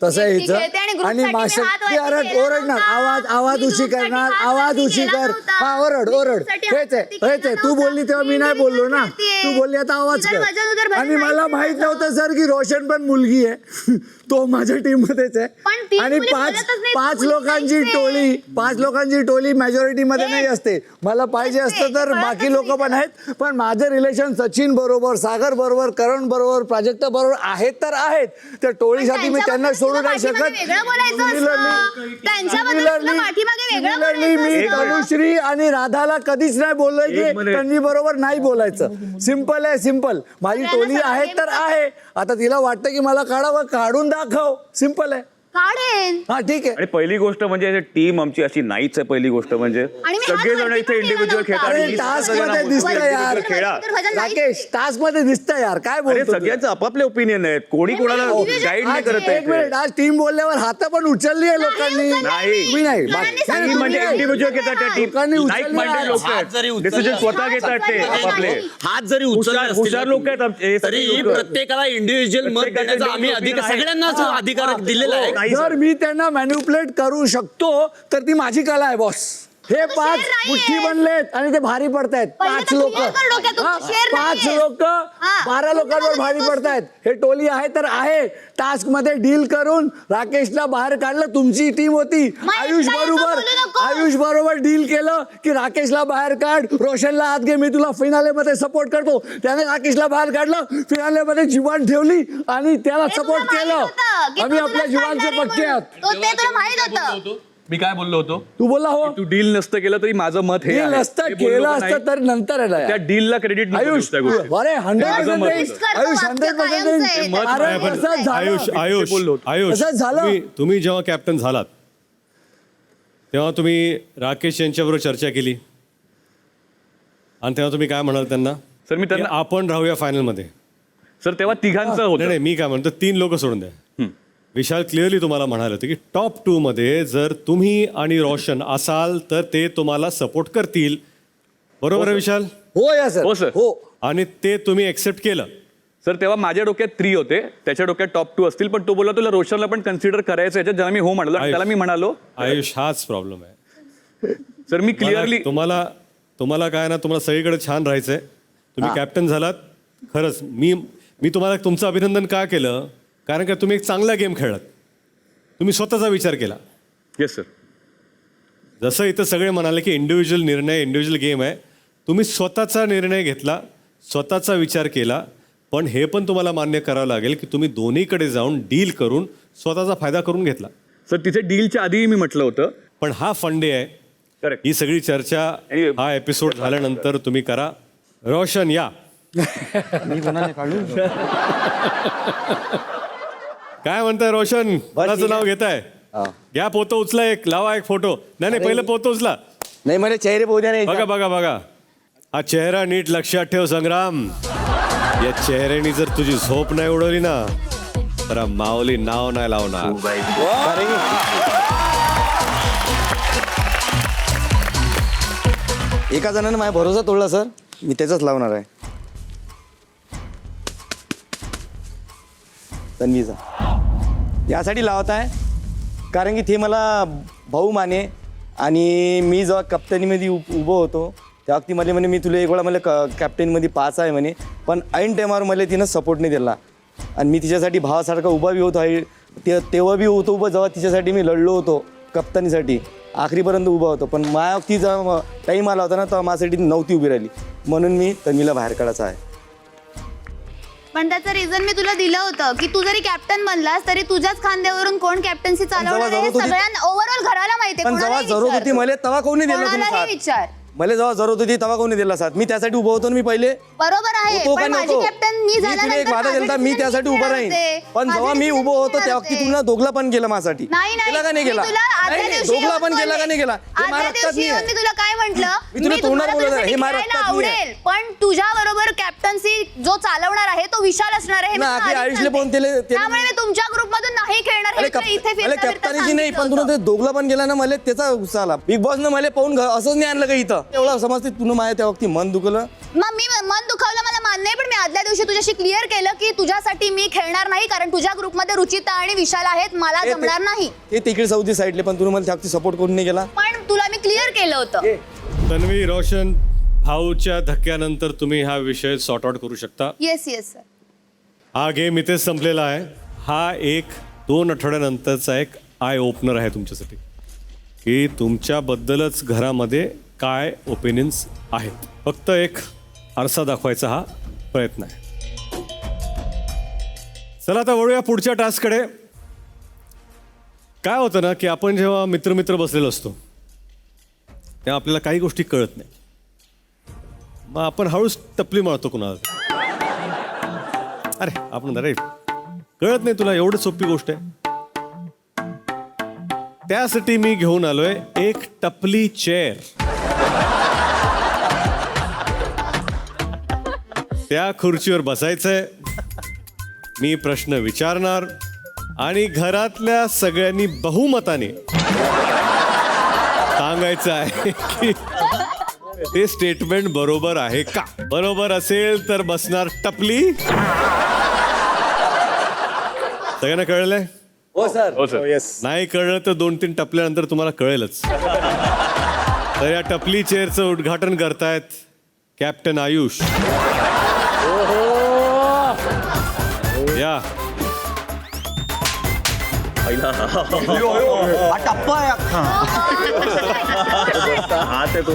E: तसं
D: ठीक
E: यायचं.
D: आहे, ते आणि
E: आणि
D: ग्रुपसाठी मी
E: मास्टर
D: हात वरती
E: अरे
D: केला
E: ओरडणार,
D: नव्हता.
E: आवाज
D: मी
E: उशी
D: ग्रुपसाठी
E: करणार,
D: हात
E: आवाज
D: वरती
E: उशी
D: केला
E: कर.
D: नव्हता.
E: हा ओरड
D: मी
E: ओरड.
D: ग्रुपसाठी
E: हेच
D: हात
E: आहे
D: वरती केला
E: हेच आहे. तू
D: नव्हता.
E: बोलली तेव्हा मी नाही बोललो ना.
D: करतेय.
E: तू बोलली आता आवाज
D: मी तर
E: कर.
D: वजन उधर भजन
E: आणि मला
D: नाही
E: माहित
D: केलं.
E: नव्हतं सर की रोशन पण मुलगी आहे. तो माझ्या टीम मध्येच
D: पण
E: आहे
D: तीन
E: आणि
D: मुली बोलतच नाही,
E: पाच
D: मुली
E: लोकांची
D: नाहीच आहे.
E: पाच लोकांची टोली मेजॉरिटी मध्ये नाही असते. मला पाहिजे असतं तर
D: कळतच
E: बाकी लोक
D: नाही
E: पण आहेत, पण माझं रिलेशन सचिन बरोबर, सागर बरोबर, करण बरोबर, प्राजक्ता बरोबर आहेत तर आहेत. त्या टोळीसाठी मी त्यांना सोडू नाही शकत.
D: वेगळं बोलायचं असतं. त्यांच्याबद्दल तुला पाठीमागे वेगळं
E: Similarly,
D: बोलायचं
E: मी तनुश्री आणि राधाला कधीच नाही बोललोय की तन्वी बरोबर नाही बोलायचं. सिंपल आहे, सिंपल. माझी टोली आहे तर आहे. आता तिला वाटतं की मला काढावं, काढून दाखव. सिंपल आहे.
D: काढेन.
E: हा ठीक आहे.
B: आणि पहिली गोष्ट म्हणजे टीम आमची अशी नाहीच आहे. पहिली गोष्ट म्हणजे
D: आणि मी हात
B: सगळेजण
D: वरती
B: इथे
D: पण
B: इंडिव्हिज्युअल
D: केला
B: खेळतात.
E: अरे
B: आणि
E: टास्क
B: सगळेजण
E: मध्ये
B: individual
E: दिसतं यार.
B: खेळा.
E: राकेश टास्क मध्ये दिसतं यार. काय
B: अरे
E: बोलतो तू?
B: सगळ्यांचं आपापले ओपिनियन आहेत. कोणी कोणाला गाईड नाही
E: आज
B: करत
E: एक मिनिट,
B: आहे.
E: आज टीम बोलल्यावर हात पण उचलली आहे लोकांनी.
B: नाही.
E: मी नाही.
B: टीम म्हणजे इंडिव्हिज्युअल घेतात त्या टीम.
E: लोकांनी
B: लाईक
E: उचलली
B: माइंडेड
E: आहे.
B: लोक
H: हात जरी
B: आहेत.
H: उचलले
B: डिसिजन स्वतः
D: असतील,
B: घेतात ते
D: हात
B: आपापले.
D: नाही.
H: हात जरी उचलले असतील
B: हुशार लोक आहेत हे
H: तरी
B: सगळे लोकं.
H: प्रत्येकाला इंडिव्हिज्युअल मत
B: प्रत्येकाचे
H: देण्याचा आम्ही
B: individual
H: अधिकार
B: opinion
H: सगळ्यांनाच
B: आहे.
H: अधिकार दिलेला आहे.
B: नाही
E: जर
B: सर.
E: मी त्यांना मॅन्युप्युलेट करू शकतो तर ती माझी कला आहे बॉस. हे पाच
D: नाहीये.
E: मुठ्ठी बनलेत आणि ते भारी पडतायत.
D: पहिले
E: पाच
D: तर
E: लोक
D: clear कर डोक्यातून, शेर
E: पाच
D: नाहीये.
E: लोक
D: हा.
E: 12 लोकांवर भारी पडतायत. हे टोली आहे तर आहे. टास्क मध्ये डील करून राकेशला बाहेर काढलं. तुमची टीम होती. आयुष
D: काय असं
E: बरोबर
D: बोलू नको.
E: आयुष बरोबर डील केलं की राकेशला बाहेर काढ, रोशनला आत घे, मी तुला फिनाले मध्ये सपोर्ट करतो. त्याने राकेशला बाहेर काढलं. फिनाले मध्ये जीवन ठेवली आणि त्याला
D: ते तुला
E: सपोर्ट
D: माहित
E: केलं.
D: होतं की
E: आम्ही
D: तो
E: आपल्या
D: तुला
E: जीवांचे
D: काढणार आहे
E: पक्के आहात.
D: म्हणून. ते तुला माहित होतं.
G: मी काय बोललो होतो
E: तू बोलला हो.
G: तू डील नसतं केलं तरी माझं मत हे
E: डील
G: आहे.
E: नसतं
G: हे बोललो
E: केलं
G: का नाही?
E: असतं तर नंतर आहे ना
G: त्या
E: यार.
G: डीलला क्रेडिट
E: आयुष
G: त्या गोष्टी
E: अरे 100%
D: करतो
E: आयुष
D: वाक्य
E: 100%
D: कायमचं आहे.
G: मत
E: अरे
G: नाही, पण
E: तसंच
A: आयुष
E: झालं.
A: आयुष
G: बोललो होतो.
A: आयुष
E: तसंच झालं.
A: तुम्ही जेव्हा कॅप्टन झालात तेव्हा तुम्ही राकेश यांच्याबरोबर चर्चा केली आणि तेव्हा तुम्ही काय म्हणाल त्यांना?
G: सर मी
A: की
G: त्यांना
A: आपण राहूया फायनल मध्ये.
G: सर तेव्हा तिघांचं
A: नाही
G: होतं
A: नाही, मी काय म्हणतो 3 लोक सोडून द्या. विशाल क्लिअरली तुम्हाला म्हणाले होते की टॉप 2 मध्ये जर तुम्ही आणि रोशन असाल तर ते तुम्हाला सपोर्ट करतील. बरोबर आहे विशाल?
E: हो या सर
G: हो, सर.
E: हो.
A: आणि ते तुम्ही एक्सेप्ट केलं.
G: सर तेव्हा माझ्या डोक्यात 3 होते, त्याच्या डोक्यात टॉप 2 असतील, पण तो बोलला तुला रोशनला पण कन्सिडर करायचं याच्यात, ज्याला मी हो म्हणालो आणि त्याला मी म्हणालो
A: आयुष हाच प्रॉब्लेम आहे.
G: सर मी क्लिअरली
A: तुम्हाला तुम्हाला काय ना, तुम्हाला सगळीकडे छान राहायचंय. तुम्ही कॅप्टन झालात. खरंच मी तुम्हाला तुमचं अभिनंदन का केलं, कारण का तुम्ही एक चांगला गेम खेळलात. तुम्ही स्वतःचा विचार केला.
G: Yes sir.
A: जसं इथं सगळे म्हणाले की इंडिव्हिज्युअल निर्णय, इंडिव्हिज्युअल गेम आहे, तुम्ही स्वतःचा निर्णय घेतला, स्वतःचा विचार केला. पण हे पण तुम्हाला मान्य करावं लागेल की तुम्ही दोन्हीकडे जाऊन डील करून स्वतःचा फायदा करून घेतला.
G: सर तिथे डीलच्या आधीही मी म्हटलं होतं.
A: पण हा फंडे आहे.
B: Correct.
A: ही सगळी चर्चा हा एपिसोड झाल्यानंतर तुम्ही करा. रोशन या. काय म्हणताय रोशन? कोणाचं नाव घेताय? घ्या पोतं उचला, एक लावा, एक फोटो. नाही नाही, पहिलं पोतं उचला.
I: नाही मला चेहरे पोहू द्या नाही
A: बघा बघा बघा, हा चेहरा नीट लक्षात ठेव संग्राम. या चेहऱ्यानी जर तुझी झोप नाही उडवली ना तर माऊली नाव नाही लावणार.
I: एका जणानं माझा भरोसा तोडला सर, मी त्याचाच लावणार आहे. तन्वीचा यासाठी लावत आहे कारण की ते मला भाऊ माने आणि मी जेव्हा कप्तानीमध्ये उभं होतो तेव्हा ती मला म्हणे मी तुला एक वेळा मला कॅप्टनमध्ये 5 आहे म्हणे, पण ऐन टायमावर मला तिनं सपोर्ट नाही दिला आणि मी तिच्यासाठी भावासारखा उभा बी होतो आहे. तेव्हा बी होतो उभं जेव्हा तिच्यासाठी मी लढलो होतो कप्तानीसाठी, आखरीपर्यंत उभा होतो. पण माझ्या ती जेव्हा टाईम आला होता ना तेव्हा माझ्यासाठी नव्हती उभी राहिली, म्हणून मी तन्वीला बाहेर काढायचा आहे.
D: पण त्याचं रिझन मी तुला दिलं होतं की तू जरी कॅप्टन बनलास तरी तुझ्याच खांद्यावरून कोण कॅप्टन्सी चालवणार आहे हे
I: जरूरत होती-
D: सगळ्यांना ओव्हरऑल घराला माहिती
I: पण जेव्हा जरूरत होती मला तेव्हा कोणी दिलं तुम्ही
D: कोणालाही
I: साथ?
D: विचार.
I: मला जेव्हा जरूरत होती तेव्हा कोणी दिला साथ? मी त्यासाठी उभं होतो ना मी पहिले.
D: बरोबर आहे,
I: होतो का
D: पण माझी
I: नको?
D: कॅप्टन मी
I: मी तुला
D: झाल्यानंतर
I: एक वादा
D: माझे
I: दिलता, मी
D: decision
I: त्यासाठी
D: मी
I: उभं
D: घेणार
I: राहीन.
D: होते.
I: पण
D: माझे
I: जेव्हा मी
D: decision
I: उभं होतो
D: घेणार
I: तेव्हा
D: होते.
I: तुला दोघला पण केलं माझ्यासाठी.
D: नाही नाही,
I: केला का नाही
D: मी
I: केला?
D: तुला आदल्या
I: नाही, नाही,
D: दिवशी
I: दोघला
D: येऊन
I: पण केला का नाही केला?
D: बोलले.
I: हे माझ्या
D: आदल्या
I: रक्तात
D: दिवशी
I: नाही
D: येऊन
I: आहे.
D: मी तुला काय म्हंटल,
I: मी तुला तोंडावर
D: तुम्हाला
I: बोलत आहे,
D: तुझ्यासाठी
I: हे माझ्या
D: खेळायला
I: रक्तात नाही आहे.
D: आवडेल, पण तुझ्या बरोबर कॅप्टन्सी जो चालवणार आहे तो विशाल असणार आहे हे मी
I: ना,
D: तुला
I: आखरी
D: आधीच
I: आयुषले
D: सांगते.
I: पण त्याला-
D: त्यामुळे मी तुमच्या ग्रुप मधून नाही खेळणार हे तुला इथे
I: मला
D: फिरता फिरता
I: कॅप्टनीची नाही, पण तुला
D: सांगितलं
I: ते दोघला पण गेला ना मला त्याचा गुस्सा आला. बिग बॉसनं मला पाहून असंच नाही आणलं का इथं? एवढं समजते तुला माझ्या त्या वक्ती मन दुखलं.
D: मग मी मन दुखावलं मला मान्य आहे, पण मी आदल्या दिवशी तुझ्याशी क्लिअर केलं की तुझ्यासाठी मी खेळणार नाही कारण तुझ्या ग्रुपमध्ये रुचिता आणि विशाल आहेत, मला जमणार नाही.
I: ते तिकडे सौदी साईडले पण तुम्ही मला त्या वक्ती सपोर्ट करून नाही गेला.
D: पण तुला मी क्लिअर केलं होतं.
A: तन्वी, रोशन, भाऊच्या धक्क्यानंतर तुम्ही हा विषय सॉर्ट आउट करू शकता.
D: Yes yes sir.
A: हा गेम इथेच संपलेला आहे. हा एक 2 आठवड्यानंतरचा एक आय ओपनर आहे तुमच्यासाठी की तुमच्याबद्दलच घरामध्ये काय ओपिनियन्स आहेत. फक्त एक आरसा दाखवायचा हा प्रयत्न आहे. चला आता वळूया पुढच्या टास्ककडे. काय होतं ना की आपण जेव्हा मित्र बसलेलो असतो तेव्हा आपल्याला काही गोष्टी कळत नाही. मग आपण हळूच टपली मारतो कुणाला. अरे आपण अरे कळत नाही तुला, एवढं सोपी गोष्ट आहे. त्यासाठी मी घेऊन आलोय एक टपली चेअर. त्या खुर्चीवर बसायचंय, मी प्रश्न विचारणार आणि घरातल्या सगळ्यांनी बहुमताने सांगायचं आहे की ते स्टेटमेंट बरोबर आहे का. बरोबर असेल तर बसणार टपली. सगळ्यांना कळलंय?
E: हो सर.
G: हो सर.
A: नाही कळलं तर 2-3 टपल्यानंतर तुम्हाला कळेलच. तर या टपली चेअरचं उद्घाटन करतायत कॅप्टन आयुष. या
B: हात आहे तो.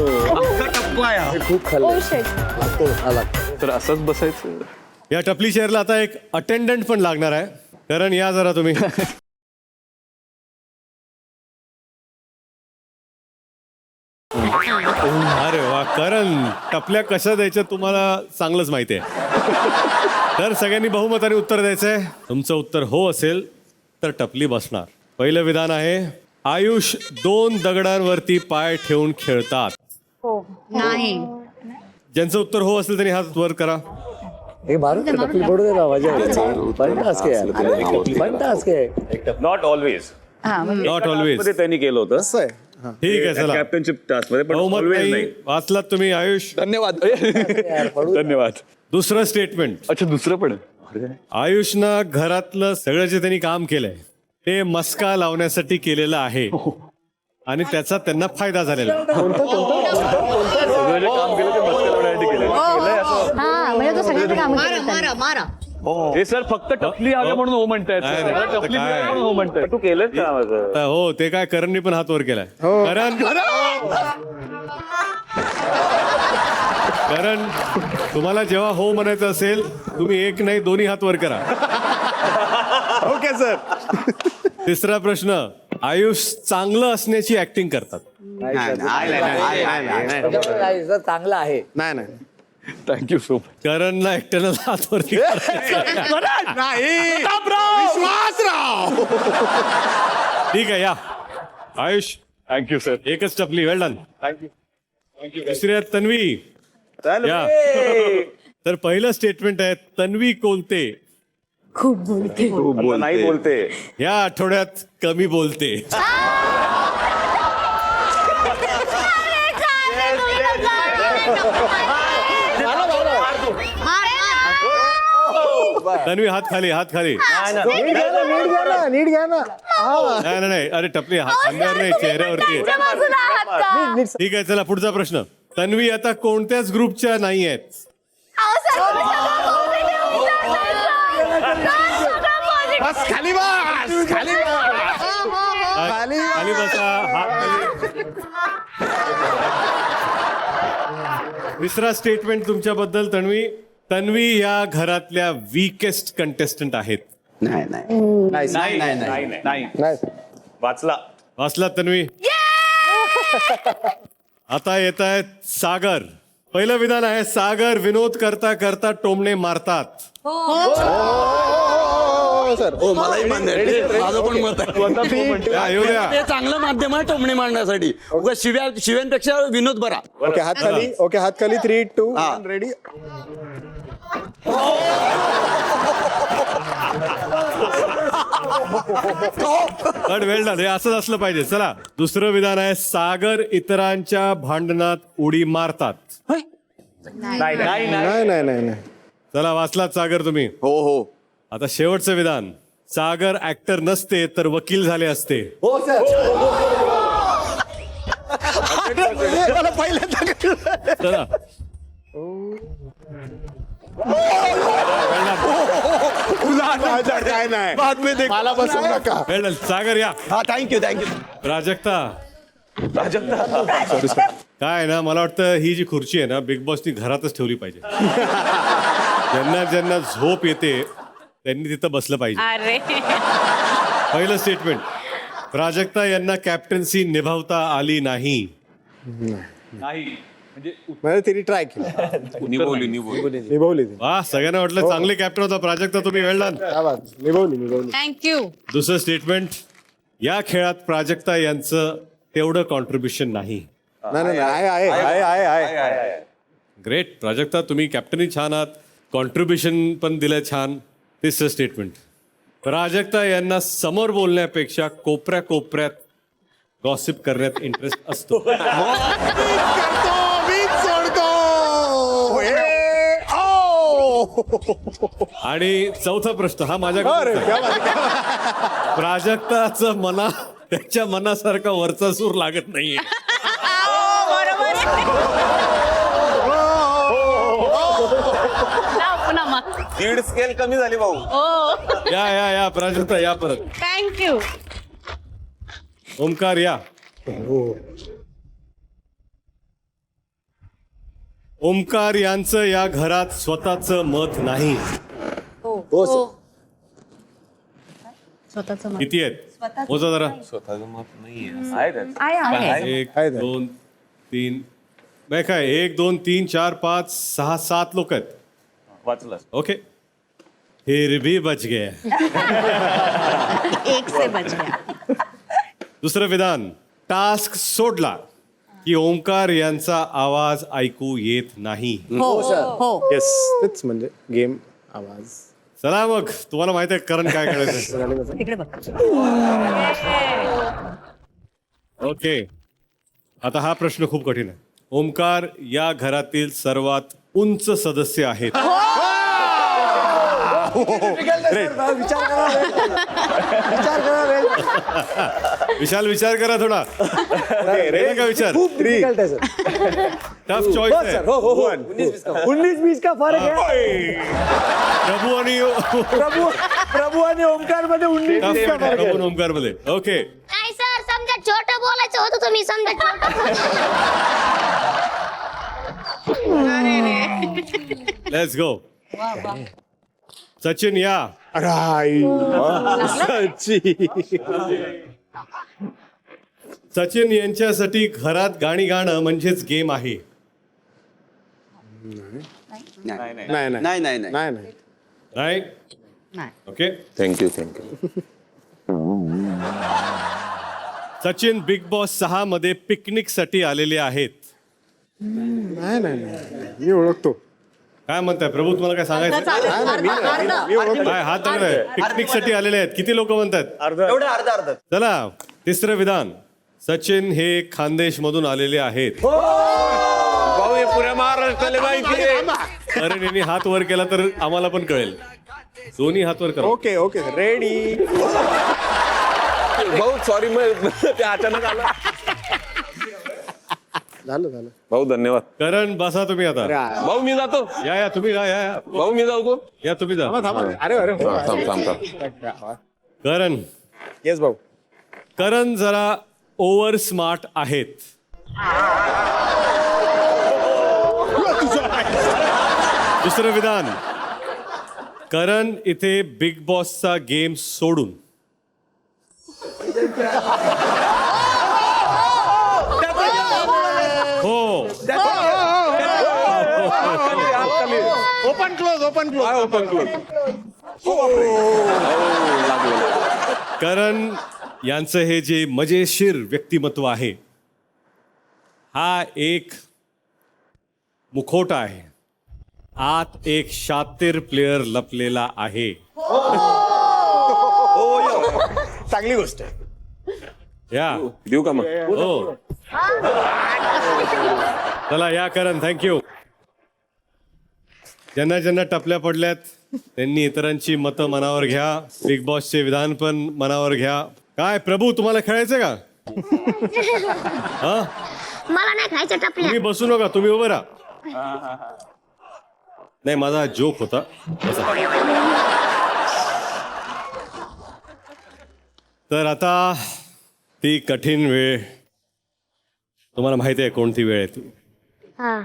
E: खूप खाल्लं. लागतो, हा लागतो.
G: तर असंच बसायचं.
A: या टपली चेअरला आता एक अटेंडंट पण लागणार आहे. कारण या जरा तुम्ही. अरे वा, कारण टपल्या कशा द्यायच्या तुम्हाला चांगलंच माहिती आहे. तर सगळ्यांनी बहुमताने उत्तर द्यायचंय. तुमचं उत्तर हो असेल तर टपली बसणार. पहिलं विधान आहे, आयुष 2 दगडांवरती पाय ठेवून खेळतात.
D: नाही.
A: ज्यांचं उत्तर हो असेल त्यांनी हात वर करा.
E: हे मारून दे, टपली पडू दे ना माझ्या. पण टास्क आहे, पण टास्क आहे.
B: Not always.
A: Not always.
B: मध्ये त्यांनी केलं होतं
A: ठीक आहे, चला.
B: कॅप्टनशिप टास्क मध्ये, पण
A: बहुमत
B: ऑलवेज
A: नाही.
B: नाही.
A: वाचलात तुम्ही आयुष.
G: धन्यवाद. धन्यवाद.
A: दुसरं स्टेटमेंट,
G: अच्छा दुसरं पण आहे.
A: आयुषनं घरातलं सगळं जे त्यांनी काम केलंय ते मस्का लावण्यासाठी केलेलं आहे आणि त्याचा त्यांना फायदा झालेला आहे.
G: सगळं जे काम केलं ते मस्का लावण्यासाठी केलं.
D: म्हणजे तो सगळ्यांना
G: हे सर फक्त टपली हवे म्हणून हो म्हणतायत.
A: नाही, नाही, आता
G: टपली
A: काय?
G: मिळावी म्हणून हो म्हणतायत.
B: तू केलं का माझं?
A: आता हो, ते काय करणनी पण हात वर केलाय. कारण तुम्हाला जेव्हा हो म्हणायचं असेल तुम्ही एक नाही 2 हात वर करा.
F: Okay sir.
A: तिसरा प्रश्न, आयुष चांगलं असण्याची ऍक्टिंग करतात.
E: जर चांगला आहे.
F: नाही नाही
G: थँक्यू सो मच.
A: करणला एकट्यानं हात वरती
F: विश्वासराव.
A: ठीक आहे, या आयुष.
G: Thank you sir.
A: एकच टपली. वेल डन.
G: थँक्यू.
A: दुसऱ्या तन्वी. या. तर पहिलं स्टेटमेंट आहे, तन्वी कोलते
B: आता नाही बोलते.
A: या आठवड्यात कमी बोलते. तन्वी हात खाली, हात खाली.
E: नीट घ्या ना.
A: नाही नाही नाही, अरे टपली हात खांद्यावर नाही, चेहऱ्यावरती आहे. ठीक आहे, चला पुढचा प्रश्न. तन्वी आता कोणत्याच ग्रुपच्या नाही आहेत.
F: बस खाली बस, खाली बस.
A: खाली बसा, हात खाली. तिसरा स्टेटमेंट तुमच्याबद्दल तन्वी. तन्वी या घरातल्या वीकेस्ट कंटेस्टंट आहेत.
B: नाही. वाचला.
A: वाचला तन्वी. आता येत आहेत सागर. पहिलं विधान आहे, सागर विनोद करता करता टोमणे मारतात.
F: सर
H: मलाही मान्य आहे. माझं पण मत आहे.
A: या, येऊ द्या.
H: ते चांगलं माध्यम आहे टोमणे मांडण्यासाठी. उगाच शिव्यांपेक्षा विनोद बरा.
F: ओके हात खाली. ओके हात खाली. 3, 2, 1 रेडी.
A: पण वेळ डन. हे असंच असलं पाहिजे. चला दुसरं विधान आहे, सागर इतरांच्या भांडणात उडी मारतात.
F: नाही नाही नाही.
A: चला वाचलात सागर तुम्ही.
H: हो हो.
A: आता शेवटचं विधान, सागर ऍक्टर नसते तर वकील झाले असते.
E: हो सर.
F: मला पहिल्यांदा कळलं.
A: चला
F: काय नाही मला बसू नका.
A: वेळ सागर या.
I: हा थँक्यू
A: प्राजक्ता काय ना, मला वाटतं ही जी खुर्ची आहे ना बिग बॉसनी घरातच ठेवली पाहिजे. ज्यांना ज्यांना झोप येते त्यांनी तिथं बसलं पाहिजे.
J: अरे
A: पहिलं स्टेटमेंट, प्राजक्ता यांना कॅप्टन्सी निभावता आली नाही.
G: नाही म्हणजे
F: म्हणजे तिने ट्राय केली, निभवली ती.
A: वा, सगळ्यांना वाटलं चांगले कॅप्टन होता प्राजक्ता, तुम्ही वेळला.
F: क्या बात, निभवली.
J: थँक्यू.
A: दुसरं स्टेटमेंट, या खेळात प्राजक्ता यांचं तेवढं कॉन्ट्रीब्युशन नाही.
F: नाही आहे.
A: ग्रेट प्राजक्ता, तुम्ही कॅप्टनही छान आहात, कॉन्ट्रीब्युशन पण दिलं छान. तिसरं स्टेटमेंट, प्राजक्ता यांना समोर बोलण्यापेक्षा कोपऱ्या कोपऱ्यात गॉसिप करण्यात इंटरेस्ट असतो.
F: मीच सोडतो.
A: आणि चौथा प्रश्न हा माझ्या, प्राजक्ताचं मना त्याच्या मनासारखा वरचा सूर लागत नाहीये.
H: दीड स्केल कमी झाली भाऊ.
A: या प्राजक्ता या परत.
J: थँक्यू.
A: ओमकार या. ओमकार यांचं या घरात स्वतःचं मत नाही.
J: स्वतःच
A: किती आहेत मोजा जरा. एक दोन तीन, नाही काय, 1 2 3 4 5 6 7 लोक आहेत.
B: वाचलं.
A: ओके, फिर भी बच गया.
J: एक से बच गया.
A: दुसरं विधान, टास्क सोडला की ओमकार यांचा आवाज ऐकू येत नाही.
J: हो
F: येस, तेच म्हणजे गेम आवाज.
A: चला मग, तुम्हाला माहिती आहे करण काय करायचं.
J: तिकडे बघ.
A: ओके, आता हा प्रश्न खूप कठीण आहे. ओमकार या घरातील सर्वात उंच सदस्य आहेत. विशाल विचार करा थोडा. का विचार, टफ चॉईस आहे.
I: 19-20 का फरक है. प्रभू आणि ओमकार मध्ये 19-20 का फरक है.
A: ओमकार मध्ये. ओके,
C: नाही सर, समजा छोटं बोलायचं होतं, तुम्ही समजा
A: लेट्स गो. सचिन या. सचिन यांच्यासाठी घरात गाणी गाणं म्हणजेच गेम आहे.
F: नाही.
A: Right. Okay,
B: thank you.
A: Sachin Bigg Boss 6 मध्ये पिकनिक साठी आलेले आहेत.
F: नाही मी ओळखतो.
A: काय म्हणताय प्रभू, तुम्हाला काय सांगायचं काय? हात धरलाय. पिकनिक साठी आलेले आहेत. किती लोक म्हणतात?
H: अर्धा.
A: चला, तिसरं विधान, सचिन हे खानदेश मधून आलेले आहेत.
H: भाऊ हे पुऱ्या महाराष्ट्राला माहिती आहे.
A: अरे यांनी हात वर केला तर आम्हाला पण कळेल. दोन्ही हात वर करा.
F: Okay ready.
H: भाऊ सॉरी, मग ते अचानक आलं.
F: झालं.
B: भाऊ धन्यवाद.
A: करण बसा तुम्ही आता.
H: भाऊ मी जातो.
A: या तुम्ही या.
H: भाऊ मी जातो.
A: या तुम्ही जा.
F: अरे
B: थांब.
A: करण.
F: येस भाऊ.
A: करण जरा ओव्हर स्मार्ट आहेत. दुसरं विधान, करण इथे बिग बॉसचा गेम सोडून हो
F: ओपन क्लोज.
A: करण यांचं हे जे मजेशीर व्यक्तिमत्व आहे, हा एक मुखवटा आहे. आत एक शातीर प्लेयर लपलेला आहे.
F: चांगली गोष्ट आहे.
A: या
B: देऊ का मग?
A: हो, चला या करण. थँक्यू. ज्यांना ज्यांना टपल्या पडल्यात त्यांनी इतरांची मतं मनावर घ्या. बिग बॉसचे विधान पण मनावर घ्या. काय प्रभू, तुम्हाला खेळायचं का? हा,
C: मला नाही खायचं टपल्या.
A: तुम्ही बसू नका, तुम्ही उभं राहा. नाही, माझा जोक होता. तर आता ती कठीण वेळ, तुम्हाला माहिती आहे कोणती वेळ आहे ती.
C: हा.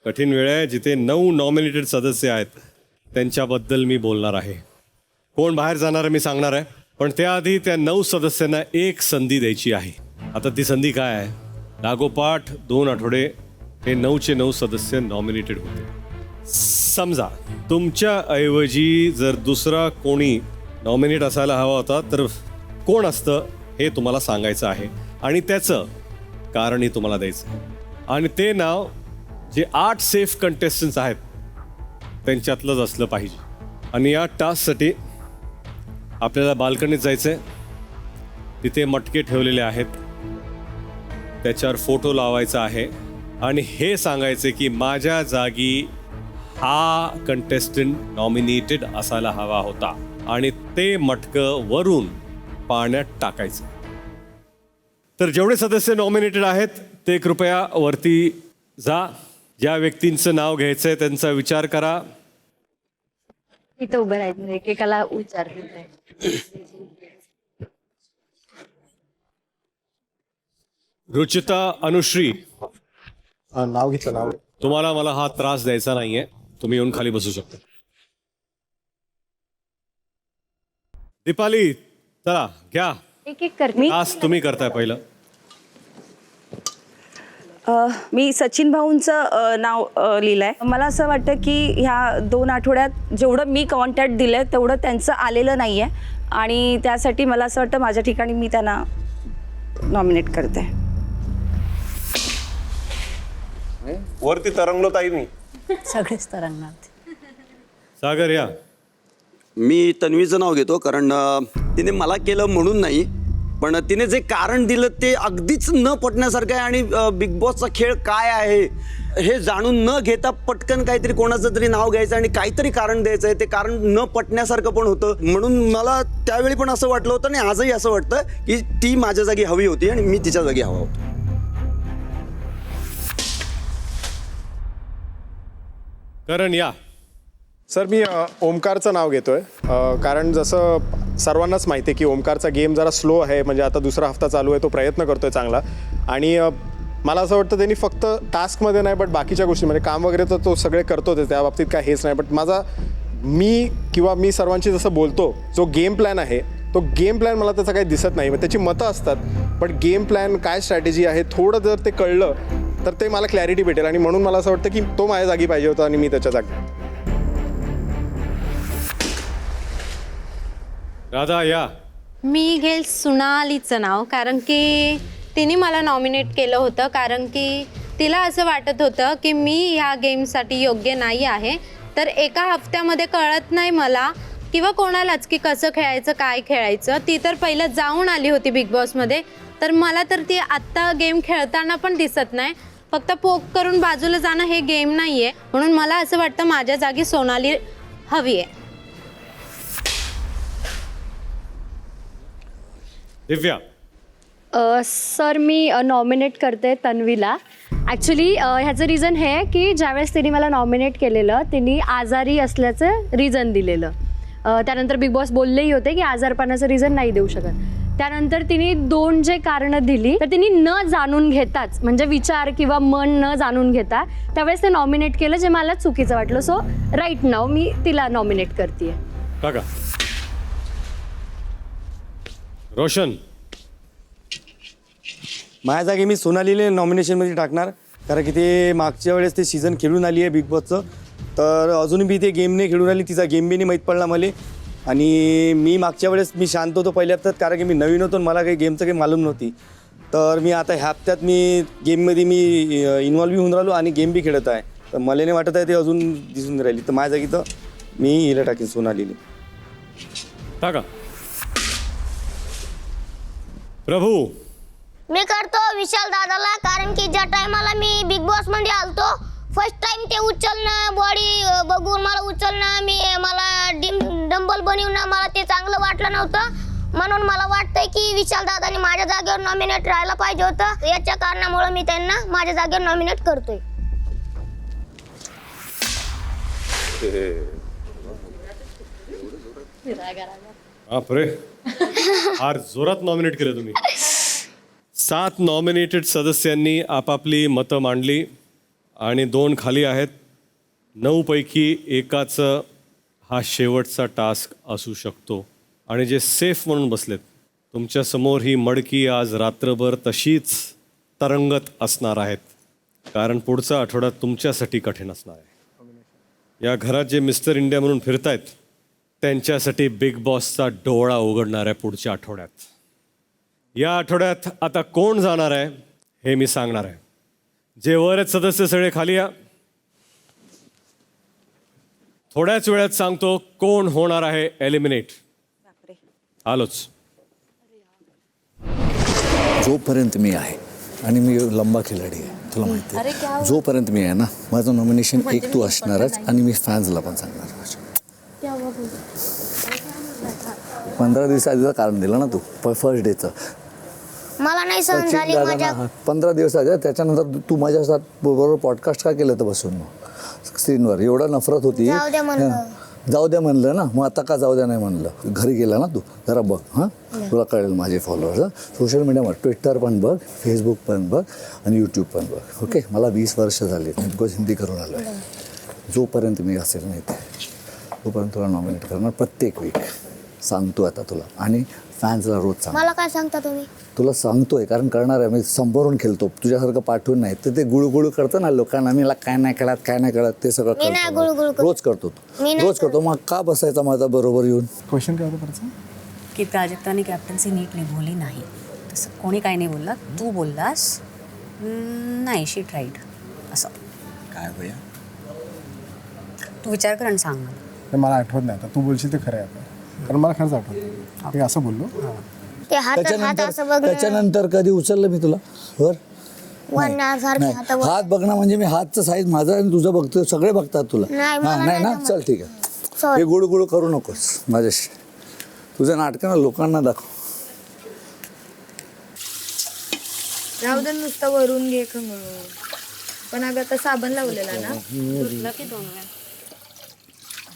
A: कठीण वेळ आहे जिथे 9 नॉमिनेटेड सदस्य आहेत, त्यांच्याबद्दल मी बोलणार आहे. कोण बाहेर जाणार आहे मी सांगणार आहे, पण त्याआधी त्या 9 सदस्यांना एक संधी द्यायची आहे. आता ती संधी काय आहे? लागोपाठ 2 आठवडे हे 9चे 9 सदस्य नॉमिनेटेड होते. समजा तुमच्या ऐवजी जर दुसरा कोणी नॉमिनेट असायला हवा होता तर कोण असतं हे तुम्हाला सांगायचं आहे आणि त्याचं कारणही तुम्हाला द्यायचं आहे. आणि ते नाव जे 8 सेफ कंटेस्टंट्स आहेत त्यांच्यातलंच असलं पाहिजे. आणि या टास्कसाठी आपल्याला बाल्कनीत जायचं आहे. तिथे मटके ठेवलेले आहेत, त्याच्यावर फोटो लावायचा आहे आणि हे सांगायचं की माझ्या जागी हा कंटेस्टंट नॉमिनेटेड असायला हवा होता आणि ते मटकं वरून पाण्यात टाकायचं. तर जेवढे सदस्य नॉमिनेटेड आहेत ते कृपया वरती जा. ज्या व्यक्तींचं नाव घ्यायचंय त्यांचा विचार करा.
J: इथं उभं राहायचं, एकेकाला विचारते.
A: रुचिता, अनुश्री,
F: नाव घेतलं नाव.
A: तुम्हाला मला हा त्रास द्यायचा नाहीये, तुम्ही येऊन खाली बसू शकता. दीपाली, चला घ्या.
J: एक एक कर. मी
A: टास्क तुम्ही करताय पहिलं.
K: मी सचिन भाऊंचं नाव लिहिलंय. मला असं वाटतं की ह्या 2 आठवड्यात जेवढं मी कॉन्टॅक्ट दिलंय तेवढं त्यांचं आलेलं नाहीये आणि त्यासाठी मला असं वाटतं माझ्या ठिकाणी मी त्यांना नॉमिनेट करते.
F: वरती तरंगलो ताई मी.
J: सगळेच तरंगणार.
A: सागर या.
H: मी तन्वीचं नाव घेतो, कारण तिने मला केलं म्हणून नाही, पण तिने जे कारण दिलं ते अगदीच न पटण्यासारखं आहे. आणि बिग बॉसचा खेळ काय आहे हे जाणून न घेता पटकन काहीतरी कोणाचं तरी नाव घ्यायचं आणि काहीतरी कारण द्यायचं आहे. ते कारण न पटण्यासारखं पण होतं. म्हणून मला त्यावेळी पण असं वाटलं होतं आणि आजही असं वाटतं की ती माझ्या जागी हवी होती आणि मी तिच्या जागी हवा होतो.
A: करण या.
F: सर, मी ओमकारचं नाव घेतोय, कारण जसं सर्वांनाच माहिती आहे की ओमकारचा गेम जरा स्लो आहे. म्हणजे आता दुसरा हफ्ता चालू आहे, तो प्रयत्न करतोय चांगला. आणि मला असं वाटतं त्यांनी फक्त टास्कमध्ये नाही बट बाकीच्या गोष्टीमध्ये काम वगैरे तर तो सगळे करतोच, त्या बाबतीत काय हेच नाही. बट मी सर्वांशी जसं बोलतो, जो गेम प्लॅन आहे तो गेम प्लॅन मला त्याचा काही दिसत नाही. त्याची मतं असतात, बट गेम प्लॅन काय स्ट्रॅटेजी आहे थोडं जर ते कळलं तर ते मला क्लॅरिटी भेटेल. आणि म्हणून मला असं वाटतं की तो माझ्या जागी पाहिजे होता आणि मी त्याच्या जागी.
A: राधा या.
L: मी घेईल सोनालीचं नाव, कारण की तिने मला नॉमिनेट केलं होतं, कारण की तिला असं वाटत होतं की मी ह्या गेमसाठी योग्य नाही आहे. तर एका हफ्त्यामध्ये कळत नाही मला किंवा कोणालाच की कसं खेळायचं, काय खेळायचं. ती तर पहिलं जाऊन आली होती बिग बॉसमध्ये, तर मला तर ती आत्ता गेम खेळताना पण दिसत नाही. फक्त पोक करून बाजूला जाणं हे गेम नाही आहे. म्हणून मला असं वाटतं माझ्या जागी सोनाली हवी आहे.
A: दिव्या.
M: सर, मी नॉमिनेट करते तन्वीला. ॲक्च्युली ह्याचं रिझन हे आहे की ज्यावेळेस तिने मला नॉमिनेट केलेलं तिने आजारी असल्याचं रिझन दिलेलं. त्यानंतर बिग बॉस बोललेही होते की आजारपणाचं रिझन नाही देऊ शकत. त्यानंतर तिने 2 जे कारणं दिली तर तिने न जाणून घेताच, म्हणजे विचार किंवा मन न जाणून घेता त्यावेळेस ते नॉमिनेट केलं, जे मला चुकीचं वाटलं. सो राईट नाव मी तिला नॉमिनेट करते.
A: काका. रोशन.
I: माझ्या जागी मी सोनालीला नॉमिनेशनमध्ये टाकणार, कारण की ते मागच्या वेळेस ते सीझन खेळून आली आहे बिग बॉसचं. तर अजून बी ते गेम नाही खेळून आली, तिचा गेम बी नाही माहीत पडला मला. आणि मी मागच्या वेळेस मी शांत होतो पहिल्या हप्त्यात, कारण की मी नवीन होतो आणि मला काही गेमचं काही मालूम नव्हती. तर मी आता ह्या हप्त्यात मी गेममध्ये मी इन्व्हॉल्व होऊन राहिलो आणि गेम बी खेळत आहे. तर मला नाही वाटत आहे ते अजून दिसून राहिली. तर माझ्या जागी तर मी हिला टाकीन, सोनालीला.
A: टाका. प्रभू.
C: मी करतो विशाल दादाला, कारण की ज्या टायमाला मी बिग बॉस मध्ये आलतो फर्स्ट टाइम ते उचलणं, बॉडी बघून मला उचलणं, मला डंबल बनवणं, मला ते चांगलं वाटलं नव्हतं. म्हणून मला वाटतंय की विशाल दादानी माझ्या जागेवर नॉमिनेट राहायला पाहिजे होतं. याच्या कारणामुळे मी त्यांना माझ्या जागेवर नॉमिनेट करतोय.
A: बापरे, फार जोरात नॉमिनेट केलं तुम्ही. 7 नॉमिनेटेड सदस्यांनी आपापली मतं मांडली आणि 2 खाली आहेत. 9 पैकी एकाचं हा शेवटचा टास्क असू शकतो. आणि जे सेफ म्हणून बसलेत, तुमच्यासमोर ही मडकी आज रात्रभर तशीच तरंगत असणार आहेत, कारण पुढचा आठवडा तुमच्यासाठी कठीण असणार आहे. या घरात जे मिस्टर इंडिया म्हणून फिरतायत, त्यांच्यासाठी बिग बॉसचा डोळा उघडणार आहे पुढच्या आठवड्यात. या आठवड्यात आता कोण जाणार आहे हे मी सांगणार आहे. जे वर आहेत सदस्य सगळे खाली या. थोड्याच वेळात सांगतो कोण होणार आहे एलिमिनेट. आलोच.
E: जोपर्यंत मी आहे आणि मी लंबा खिलाडी आहे, तुला माहिती आहे, जोपर्यंत मी आहे ना, माझं नॉमिनेशन एक तू असणारच आणि मी फॅन्सला पण सांगणार. 15 दिवसाआधीचं कारण दिलं ना तू, फर्स्ट डेचं.
C: मला नाही सहन झाली माझ्या
E: 15 दिवस आधी, त्याच्यानंतर तू माझ्यासाथ बरोबर पॉडकास्ट का केलं तर बसून मग स्क्रीनवर एवढं नफरत होती.
C: जाऊ द्या म्हणलं.
E: जाऊ द्या म्हणलं ना, मग आता का जाऊ द्या नाही म्हणलं. घरी गेला ना तू, जरा बघ हां, तुला कळेल माझे फॉलोअर्स. सोशल मीडियावर ट्विटर पण बघ, फेसबुक पण बघ आणि यूट्यूब पण बघ. ओके, मला 20 वर्ष झाली, बिकॉज हिंदी करून आलो आहे. जोपर्यंत मी असेल नाही ते, तोपर्यंत तुला नॉमिनेट करणार प्रत्येक वीक. सांगतो आता तुला, आणि फॅन्सला रोज सांग.
C: मला काय सांगता तुम्ही?
E: तुला सांगतोय कारण करणार आहे. मी संपवून खेळतो, तुझ्यासारखं पाठवून नाही. तर ते गुळगुळू करतं ना लोकांना, मी काय नाही कळत काय नाही कळत, ते सगळं
C: मी नाही गुळगुळ
E: करतो.
C: करत.
E: रोज करतो तू,
C: मी नाही
E: रोज करतो. मग का बसायचा माझा बरोबर येऊन?
F: क्वेश्चन काय होतं परत?
J: की प्राजक्ताने कॅप्टन्सी नीट निभवली नाही, तसं कोणी काही नाही बोलला. तू बोललास नाही, शी ट्राईड असं.
I: काय भैया?
J: तू विचार कर आणि सांग मला.
F: ते मला आठवत नाही. आता तू बोलशील ते खरं आहे आता, कारण मला खरंच आठवत नाही. मी असं बोललो.
C: ते हात असं बघ
E: त्याच्यानंतर कधी उचललं मी तुला वर?
C: वनण्यासारखे
E: नाही.
C: हात
E: हात बघणं म्हणजे मी हातचं साईज माझा आणि तुझं बघतो, सगळे बघतात तुला.
C: नाही, मला
E: हां, नाही ना,
C: नाही
E: चल ठीक आहे.
C: Sorry.
E: हे गुळगुळ करू नकोस माझ्याशी. तुझं नाटकं ना लोकांना दाखव.
D: राहू दे, नुसतं वरून घे खंगळून. पण अगं आता साबण लावलेला ना.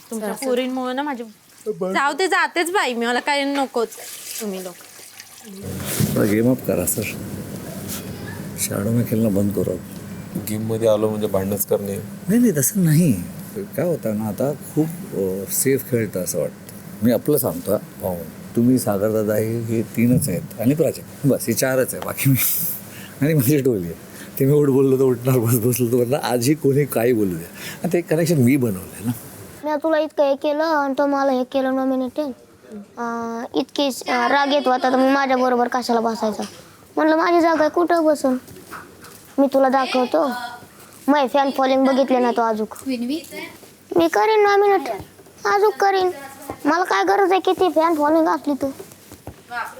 L: तुमच्या पोरींमुळे ना माझे जाऊ ते जातेच बाई, मी मला काही नकोच तुम्ही लोक.
E: गेम अप करा सर, शॅडो में खेळणं बंद करू.
N: गेममध्ये आलो म्हणजे भांडणच करणे.
E: नाही नाही, तसं नाही. काय होतं ना, आता खूप सेफ खेळतं असं वाटतं. मी आपलं सांगतो हा, तुम्ही सागरदादा हे 3च आहेत आणि प्राजक्त, बस हे 4च आहे. बाकी मी आणि माझी टोली आहे. ते मी उठ बोललो तर उठणार, बसलो तर म्हणलं आजही कोणी काही बोलू द्या. ते कनेक्शन मी बनवलं आहे ना.
C: मी तुला इतकं हे केलं आणि तो मला हे केलं नॉमिनेटेड. इतके राग येत होता तर मग माझ्या बरोबर कशाला बसायचा. म्हणलं माझी जागा कुठं बसून मी तुला दाखवतो. माझे फॅन फॉलोइंग बघितले ना तो अजून. मी करीन नॉमिनेट, अजून करीन. मला काय गरज आहे किती फॅन फॉलोइंग असली तू.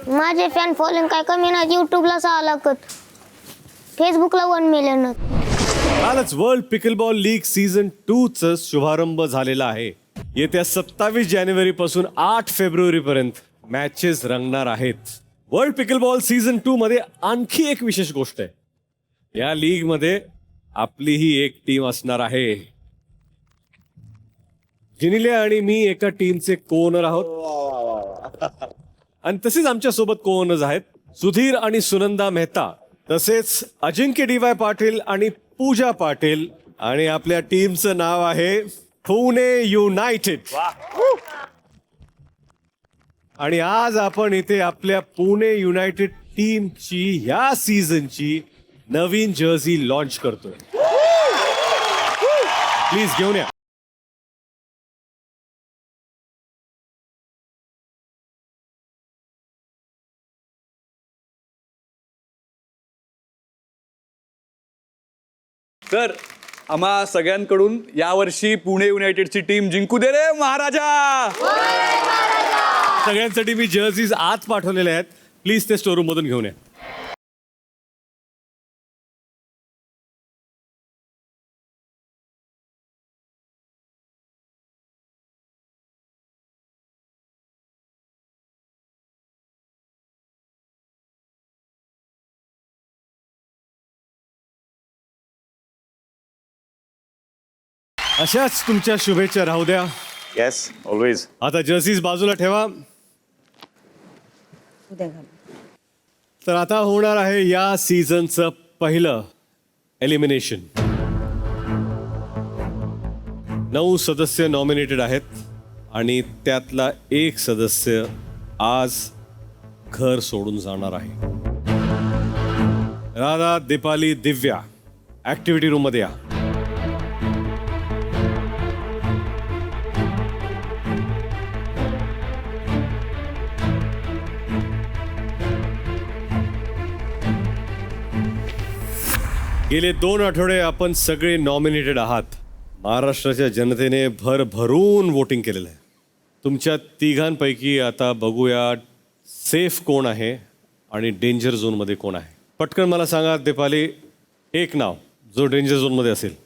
C: माझे फॅन फॉलोइंग काय कमी नाही. यूट्यूबला 6 लाख, फेसबुकला 1 मिलियन.
A: कालच वर्ल्ड पिकलबॉल लीग सीझन 2चा शुभारंभ झालेला आहे. येत्या 27 जानेवारीपासून 8 फेब्रुवारीपर्यंत मॅचेस रंगणार आहेत. वर्ल्ड पिकलबॉल सीझन 2 मध्ये आणखी एक विशेष गोष्ट आहे. या लीग मध्ये आपलीही एक टीम असणार आहे. जिनिलिया आणि मी एका टीमचे को-ओनर आहोत आणि तसेच आमच्या सोबत को-ओनर्स आहेत सुधीर आणि सुनंदा मेहता, तसेच अजिंक्य डी.वाय. पाटील आणि पूजा पाटील. आणि आपल्या टीमचं नाव आहे पुणे युनायटेड. आणि आज आपण इथे आपल्या पुणे युनायटेड टीमची या सीझनची नवीन जर्सी लॉन्च करतोय. प्लीज घेऊन या.
G: तर आम्हा सगळ्यांकडून यावर्षी पुणे युनायटेडची टीम जिंकू दे रे महाराजा.
A: सगळ्यांसाठी मी जर्सीज आत पाठवलेल्या आहेत. प्लीज ते स्टोरूम मधून घेऊन या. अशाच तुमच्या शुभेच्छा राहू द्या.
B: Yes always.
A: आता जर्सीज बाजूला ठेवा. तर आता होणार आहे या सीझनचं पहिलं एलिमिनेशन. 9 सदस्य नॉमिनेटेड आहेत आणि त्यातला एक सदस्य आज घर सोडून जाणार आहे. राधा, दीपाली, दिव्या ऍक्टिव्हिटी रूम मध्ये या. गेले 2 आठवडे आपण सगळे नॉमिनेटेड आहात. महाराष्ट्राच्या जनतेने भरभरून वोटिंग केलेलं आहे. तुमच्या तिघांपैकी आता बघूया सेफ कोण आहे आणि डेंजर झोनमध्ये कोण आहे. पटकन मला सांगा दीपाली, एक नाव जो डेंजर झोनमध्ये असेल.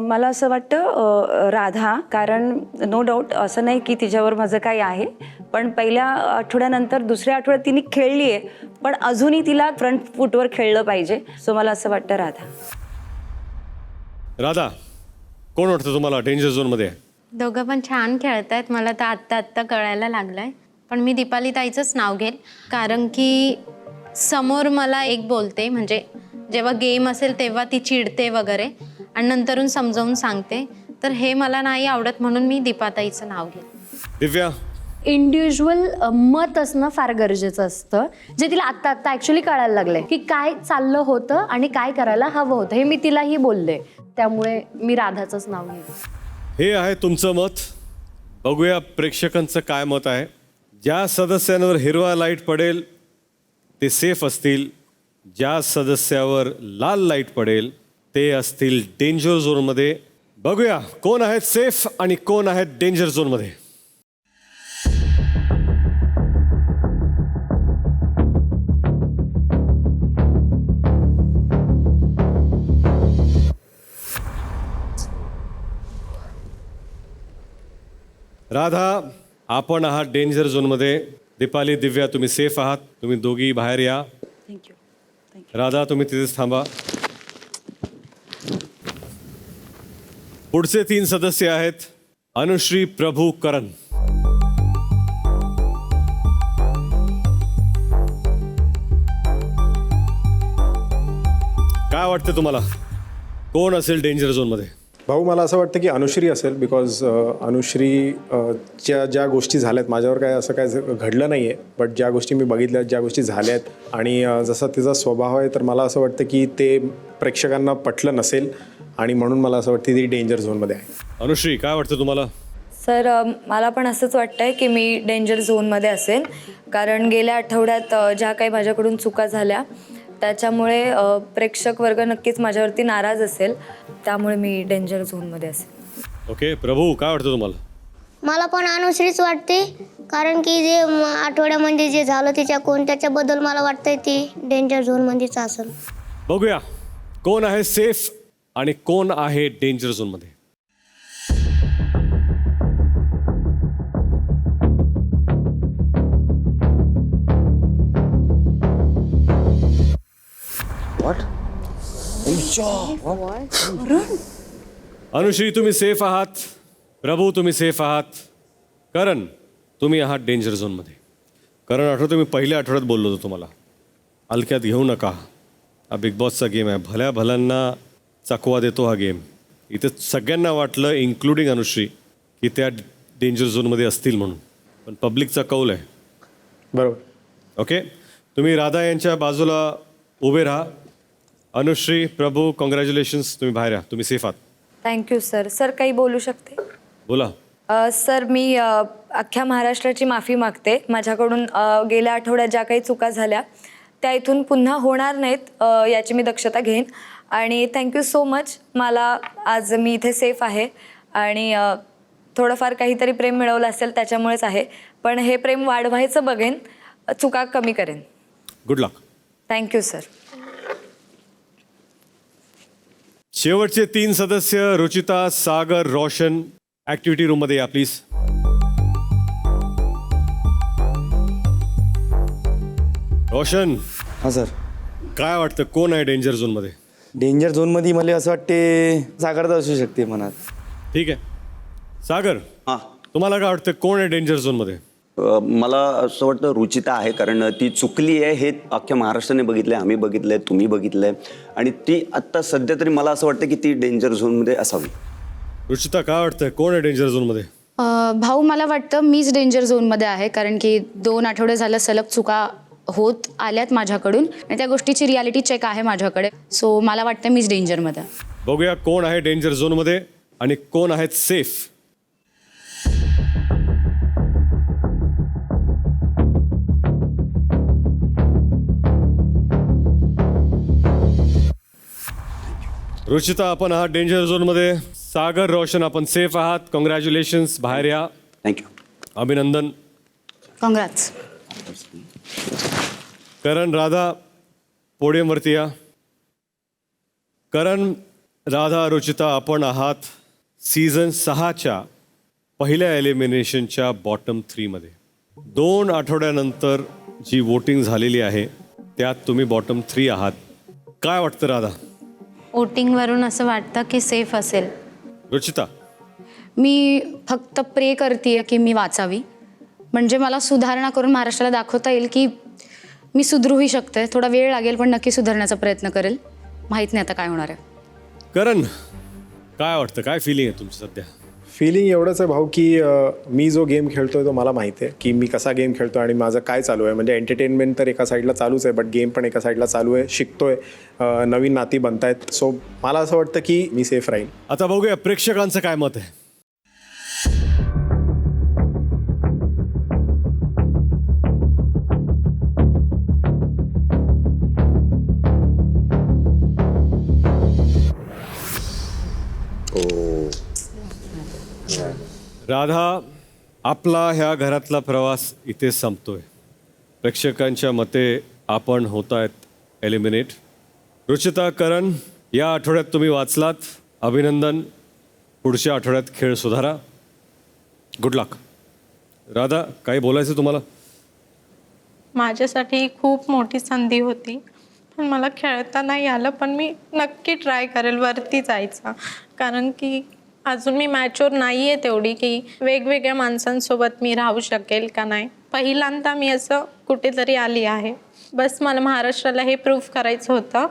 K: मला असं वाटतं राधा, कारण नो डाऊट असं नाही की तिच्यावर माझं काही आहे, पण पहिल्या आठवड्यानंतर दुसऱ्या आठवड्यात तिने खेळली आहे, पण अजूनही तिला फ्रंट फूटवर खेळलं पाहिजे. सो मला असं वाटतं राधा.
A: राधा, कोण वाटतं तुम्हाला डेंजर झोनमध्ये आहे?
L: दोघं पण छान खेळतायत. मला तर आत्ता कळायला लागलंय. पण मी दीपाली ताईचंच नाव घेईल, कारण की समोर मला एक बोलते, म्हणजे जेव्हा गेम असेल तेव्हा ती चिडते वगैरे आणि नंतरून समजावून सांगते. तर हे मला नाही आवडत, म्हणून मी दीपाताईचं नाव घेईल.
A: दिव्या,
M: इंडिव्हिज्युअल मत असणं फार गरजेचं असतं, जे तिला आत्ता ॲक्च्युली कळायला लागलंय की काय चाललं होतं आणि काय करायला हवं होतं. हे मी तिलाही बोलले, त्यामुळे मी राधाचंच नाव घेईन.
A: हे आहे तुमचं मत. बघूया प्रेक्षकांचं काय मत आहे. ज्या सदस्यांवर हिरवा लाईट पडेल ते सेफ असतील. ज्या सदस्यावर लाल लाईट पडेल ते असतील डेंजर झोनमध्ये. बघूया कोण आहेत सेफ आणि कोण आहेत डेंजर झोनमध्ये. राधा, आपण आहात डेंजर झोनमध्ये. दीपाली, दिव्या, तुम्ही सेफ आहात. तुम्ही दोघी बाहेर या.
K: थँक्यू.
A: राधा, तुम्ही तिथेच थांबा. पुढचे 3 सदस्य आहेत अनुश्री, प्रभू, करण. काय वाटतं तुम्हाला कोण असेल डेंजर झोनमध्ये?
F: भाऊ, मला असं वाटतं की अनुश्री असेल, बिकॉज अनुश्री ज्या गोष्टी झाल्यात, माझ्यावर काय असं काय घडलं नाही आहे, बट ज्या गोष्टी मी बघितल्यात, ज्या गोष्टी झाल्यात आणि जसा तिचा स्वभाव आहे, तर मला असं वाटतं की ते प्रेक्षकांना पटलं नसेल आणि म्हणून मला असं वाटतं ती डेंजर झोनमध्ये आहे.
A: अनुश्री, काय वाटतं तुम्हाला?
K: सर, मला पण असंच वाटतंय की मी डेंजर झोनमध्ये असेल, कारण गेल्या आठवड्यात ज्या काही माझ्याकडून चुका झाल्या त्याच्यामुळे प्रेक्षक वर्ग नक्कीच माझ्यावरती नाराज असेल, त्यामुळे मी डेंजर झोनमध्ये असेल.
A: ओके, प्रभू, काय वाटतं तुम्हाला?
C: मला पण अनुश्रीच वाटते, कारण की जे आठवड्यामध्ये जे झालं त्याच्याबद्दल मला वाटतंय ती डेंजर झोनमध्येच असेल.
A: बघूया कोण आहे सेफ आणि कोण आहे डेंजर झोनमध्ये. अनुश्री, तुम्ही सेफ आहात. प्रभू, तुम्ही सेफ आहात. करण, तुम्ही आहात डेंजर झोनमध्ये. करण, आठवतं मी पहिल्या आठवड्यात बोललो होतो तुम्हाला, हलक्यात घेऊ नका, हा बिग बॉसचा गेम आहे, भल्या भल्यांना चकवा देतो हा गेम. इथे सगळ्यांना वाटलं, इन्क्लुडिंग अनुश्री, की त्या डेंजर झोनमध्ये असतील म्हणून, पण पब्लिकचा कौल आहे.
F: बरोबर.
A: ओके, तुम्ही राधा यांच्या बाजूला उभे राहा. अनुश्री, प्रभू, कॉंग्रॅच्युलेशन्स, तुम्ही बाहेर या. तुम्ही सेफ आहात.
K: Thank you sir. सर, काही बोलू शकते?
A: बोला.
K: सर, मी अख्ख्या महाराष्ट्राची माफी मागते. माझ्याकडून गेल्या आठवड्यात ज्या काही चुका झाल्या त्या इथून पुन्हा होणार नाहीत याची मी दक्षता घेईन. आणि थँक्यू सो मच. मला आज मी इथे सेफ आहे आणि थोडंफार काहीतरी प्रेम मिळवलं असेल त्याच्यामुळेच आहे, पण हे प्रेम वाढवायचं बघेन, चुका कमी करेन.
A: Good luck.
K: Thank you sir.
A: शेवटचे 3 सदस्य रुचिता, सागर, रोशन ऍक्टिव्हिटी रूम मध्ये या प्लीज. रोशन.
I: हां सर.
A: काय वाटतं कोण आहे डेंजर झोन मध्ये?
I: डेंजर झोनमध्ये मला असं वाटते सागरदा असू शकते मनात.
A: ठीक आहे. सागर,
H: हां
A: तुम्हाला काय वाटतं कोण आहे डेंजर झोनमध्ये?
H: मला असं वाटतं रुचिता आहे, कारण ती चुकली आहे हे अख्ख्या महाराष्ट्राने बघितलं आहे, आम्ही बघितलं आहे, तुम्ही बघितलं आहे, आणि ती आत्ता सध्या तरी मला असं वाटतं की ती डेंजर झोनमध्ये असावी.
A: रुचिता, काय वाटतंय कोण आहे डेंजर झोनमध्ये?
D: भाऊ मला वाटतं मीच डेंजर झोनमध्ये आहे, कारण की 2 आठवडे झालं सलग चुका होत आल्यात माझ्याकडून आणि त्या गोष्टीची रियालिटी चेक आहे माझ्याकडे. सो मला वाटतं मीच डेंजरमध्ये.
A: बघूया कोण आहे डेंजर झोनमध्ये आणि कोण आहेत सेफ. रुचिता, आपण आहात डेंजर झोनमध्ये. सागर, रोशन, आपण सेफ आहात. कॉंग्रॅच्युलेशन्स, बाहेर या.
H: थँक्यू.
A: अभिनंदन.
D: कॉंग्रॅट्स.
A: करण, राधा, पोडियमवरती या. करण, राधा, रुचिता, आपण आहात सीझन 6च्या पहिल्या एलिमिनेशनच्या बॉटम 3मध्ये. 2 आठवड्यानंतर जी वोटिंग झालेली आहे त्यात तुम्ही बॉटम 3 आहात. काय वाटतं राधा?
L: वोटिंगवरून असं वाटतं की सेफ असेल.
A: रुचिता?
D: मी फक्त प्रे करते की मी वाचावी, म्हणजे मला सुधारणा करून महाराष्ट्राला दाखवता येईल की मी सुधरूही शकते. थोडा वेळ लागेल पण नक्की सुधारण्याचा प्रयत्न करेल. माहीत नाही आता काय होणार आहे.
A: करण, काय वाटतं, काय फिलिंग आहे तुमची सध्या?
F: फिलिंग एवढंच आहे भाऊ की मी जो गेम खेळतोय तो मला माहिती आहे की मी कसा गेम खेळतो आणि माझं काय चालू आहे. म्हणजे एंटरटेनमेंट तर एका साईडला चालूच आहे, बट गेम पण एका साईडला चालू आहे. शिकतोय, नवीन नाती बनतायत. सो मला असं वाटतं की मी सेफ राहील.
A: आता बघूया प्रेक्षकांचं काय मत आहे. राधा, आपला ह्या घरातला प्रवास इथे संपतोय. प्रेक्षकांच्या मते आपण होत आहेत एलिमिनेट. रुचिता, करण, या आठवड्यात तुम्ही वाचलात. अभिनंदन. पुढच्या आठवड्यात खेळ सुधारा. गुड लक. राधा, काही बोलायचं तुम्हाला?
O: माझ्यासाठी खूप मोठी संधी होती, पण मला खेळता नाही आलं. पण मी नक्की ट्राय करेल वरती जायचा, कारण की अजून मी मॅच्युअर नाही आहे तेवढी की वेगवेगळ्या माणसांसोबत मी राहू शकेल का नाही. पहिल्यांदा मी असं कुठेतरी आली आहे. बस मला महाराष्ट्राला हे प्रूफ करायचं होतं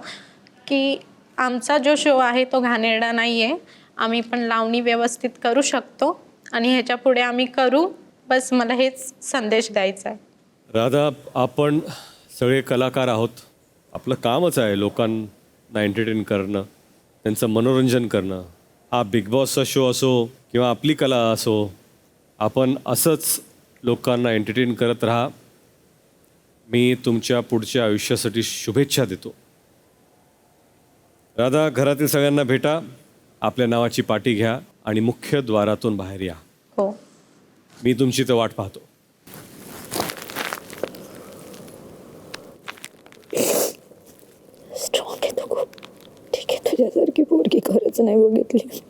O: की आमचा जो शो आहे तो घाणेरडा नाही आहे. आम्ही पण लावणी व्यवस्थित करू शकतो आणि ह्याच्या पुढे आम्ही करू. बस मला हेच संदेश द्यायचा आहे.
A: राधा, आपण सगळे कलाकार आहोत. आपलं कामच आहे लोकांना एंटरटेन करणं, त्यांचं मनोरंजन करणं. हा बिग बॉसचा शो असो किंवा आपली कला असो, आपण असंच लोकांना एंटरटेन करत राहा. मी तुमच्या पुढच्या आयुष्यासाठी शुभेच्छा देतो. राधा, घरातील सगळ्यांना भेटा, आपल्या नावाची पाटी घ्या आणि मुख्य द्वारातून बाहेर या.
O: हो.
A: मी तुमची तर वाट पाहतो.
K: स्ट्रॉंग आहे तो खूप. ठीक आहे, तुझ्यासारखी पोरगी खरंच नाही बघितली.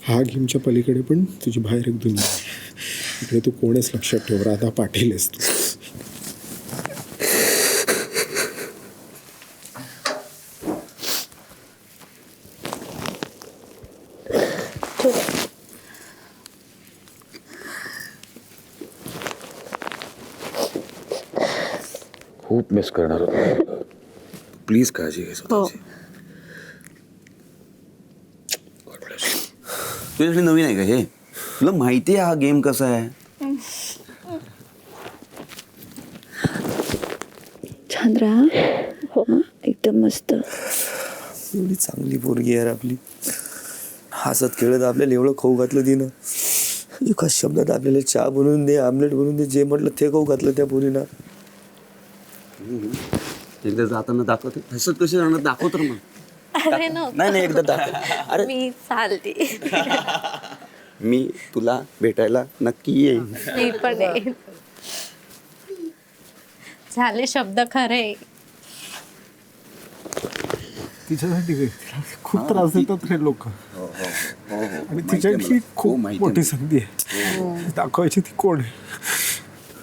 F: हा गेमच्या पलीकडे पण तुझी बाहेर एक दुनिया आहे. इकडे तू कोणच लक्षात ठेव. राधा पाटील आहेस तू.
B: खूप मिस करणार होतो. प्लीज काळजी घे स्वतःची.
H: तुझ्यासाठी नवीन आहे का हे? तुला माहिती आहे हा गेम कसा आहे?
K: छान राहा. हो, एकदम मस्त.
I: एवढी चांगली पोरगी यार आपली. हसत खेळत आपल्याला एवढं खाऊ घातलं तिनं. एका शब्दात आपल्याला चहा बनवून दे, आमलेट बनवून दे, जे म्हटलं ते खाऊ घातलं त्या पोरीनं.
H: एकदा जाताना दाखवते. हसत कशी राहणार? दाखव तर मग.
J: अरे
H: नाही एकदा दाखव. अरे
J: मी चालते.
H: मी तुला भेटायला नक्की येईन.
J: मी पण आहे. झाले शब्द खरे.
F: तिच्यासाठी खूप त्रास देतात हे लोक आणि तिच्यासाठी खूप मोठी संधी आहे दाखवायची ती कोण आहे.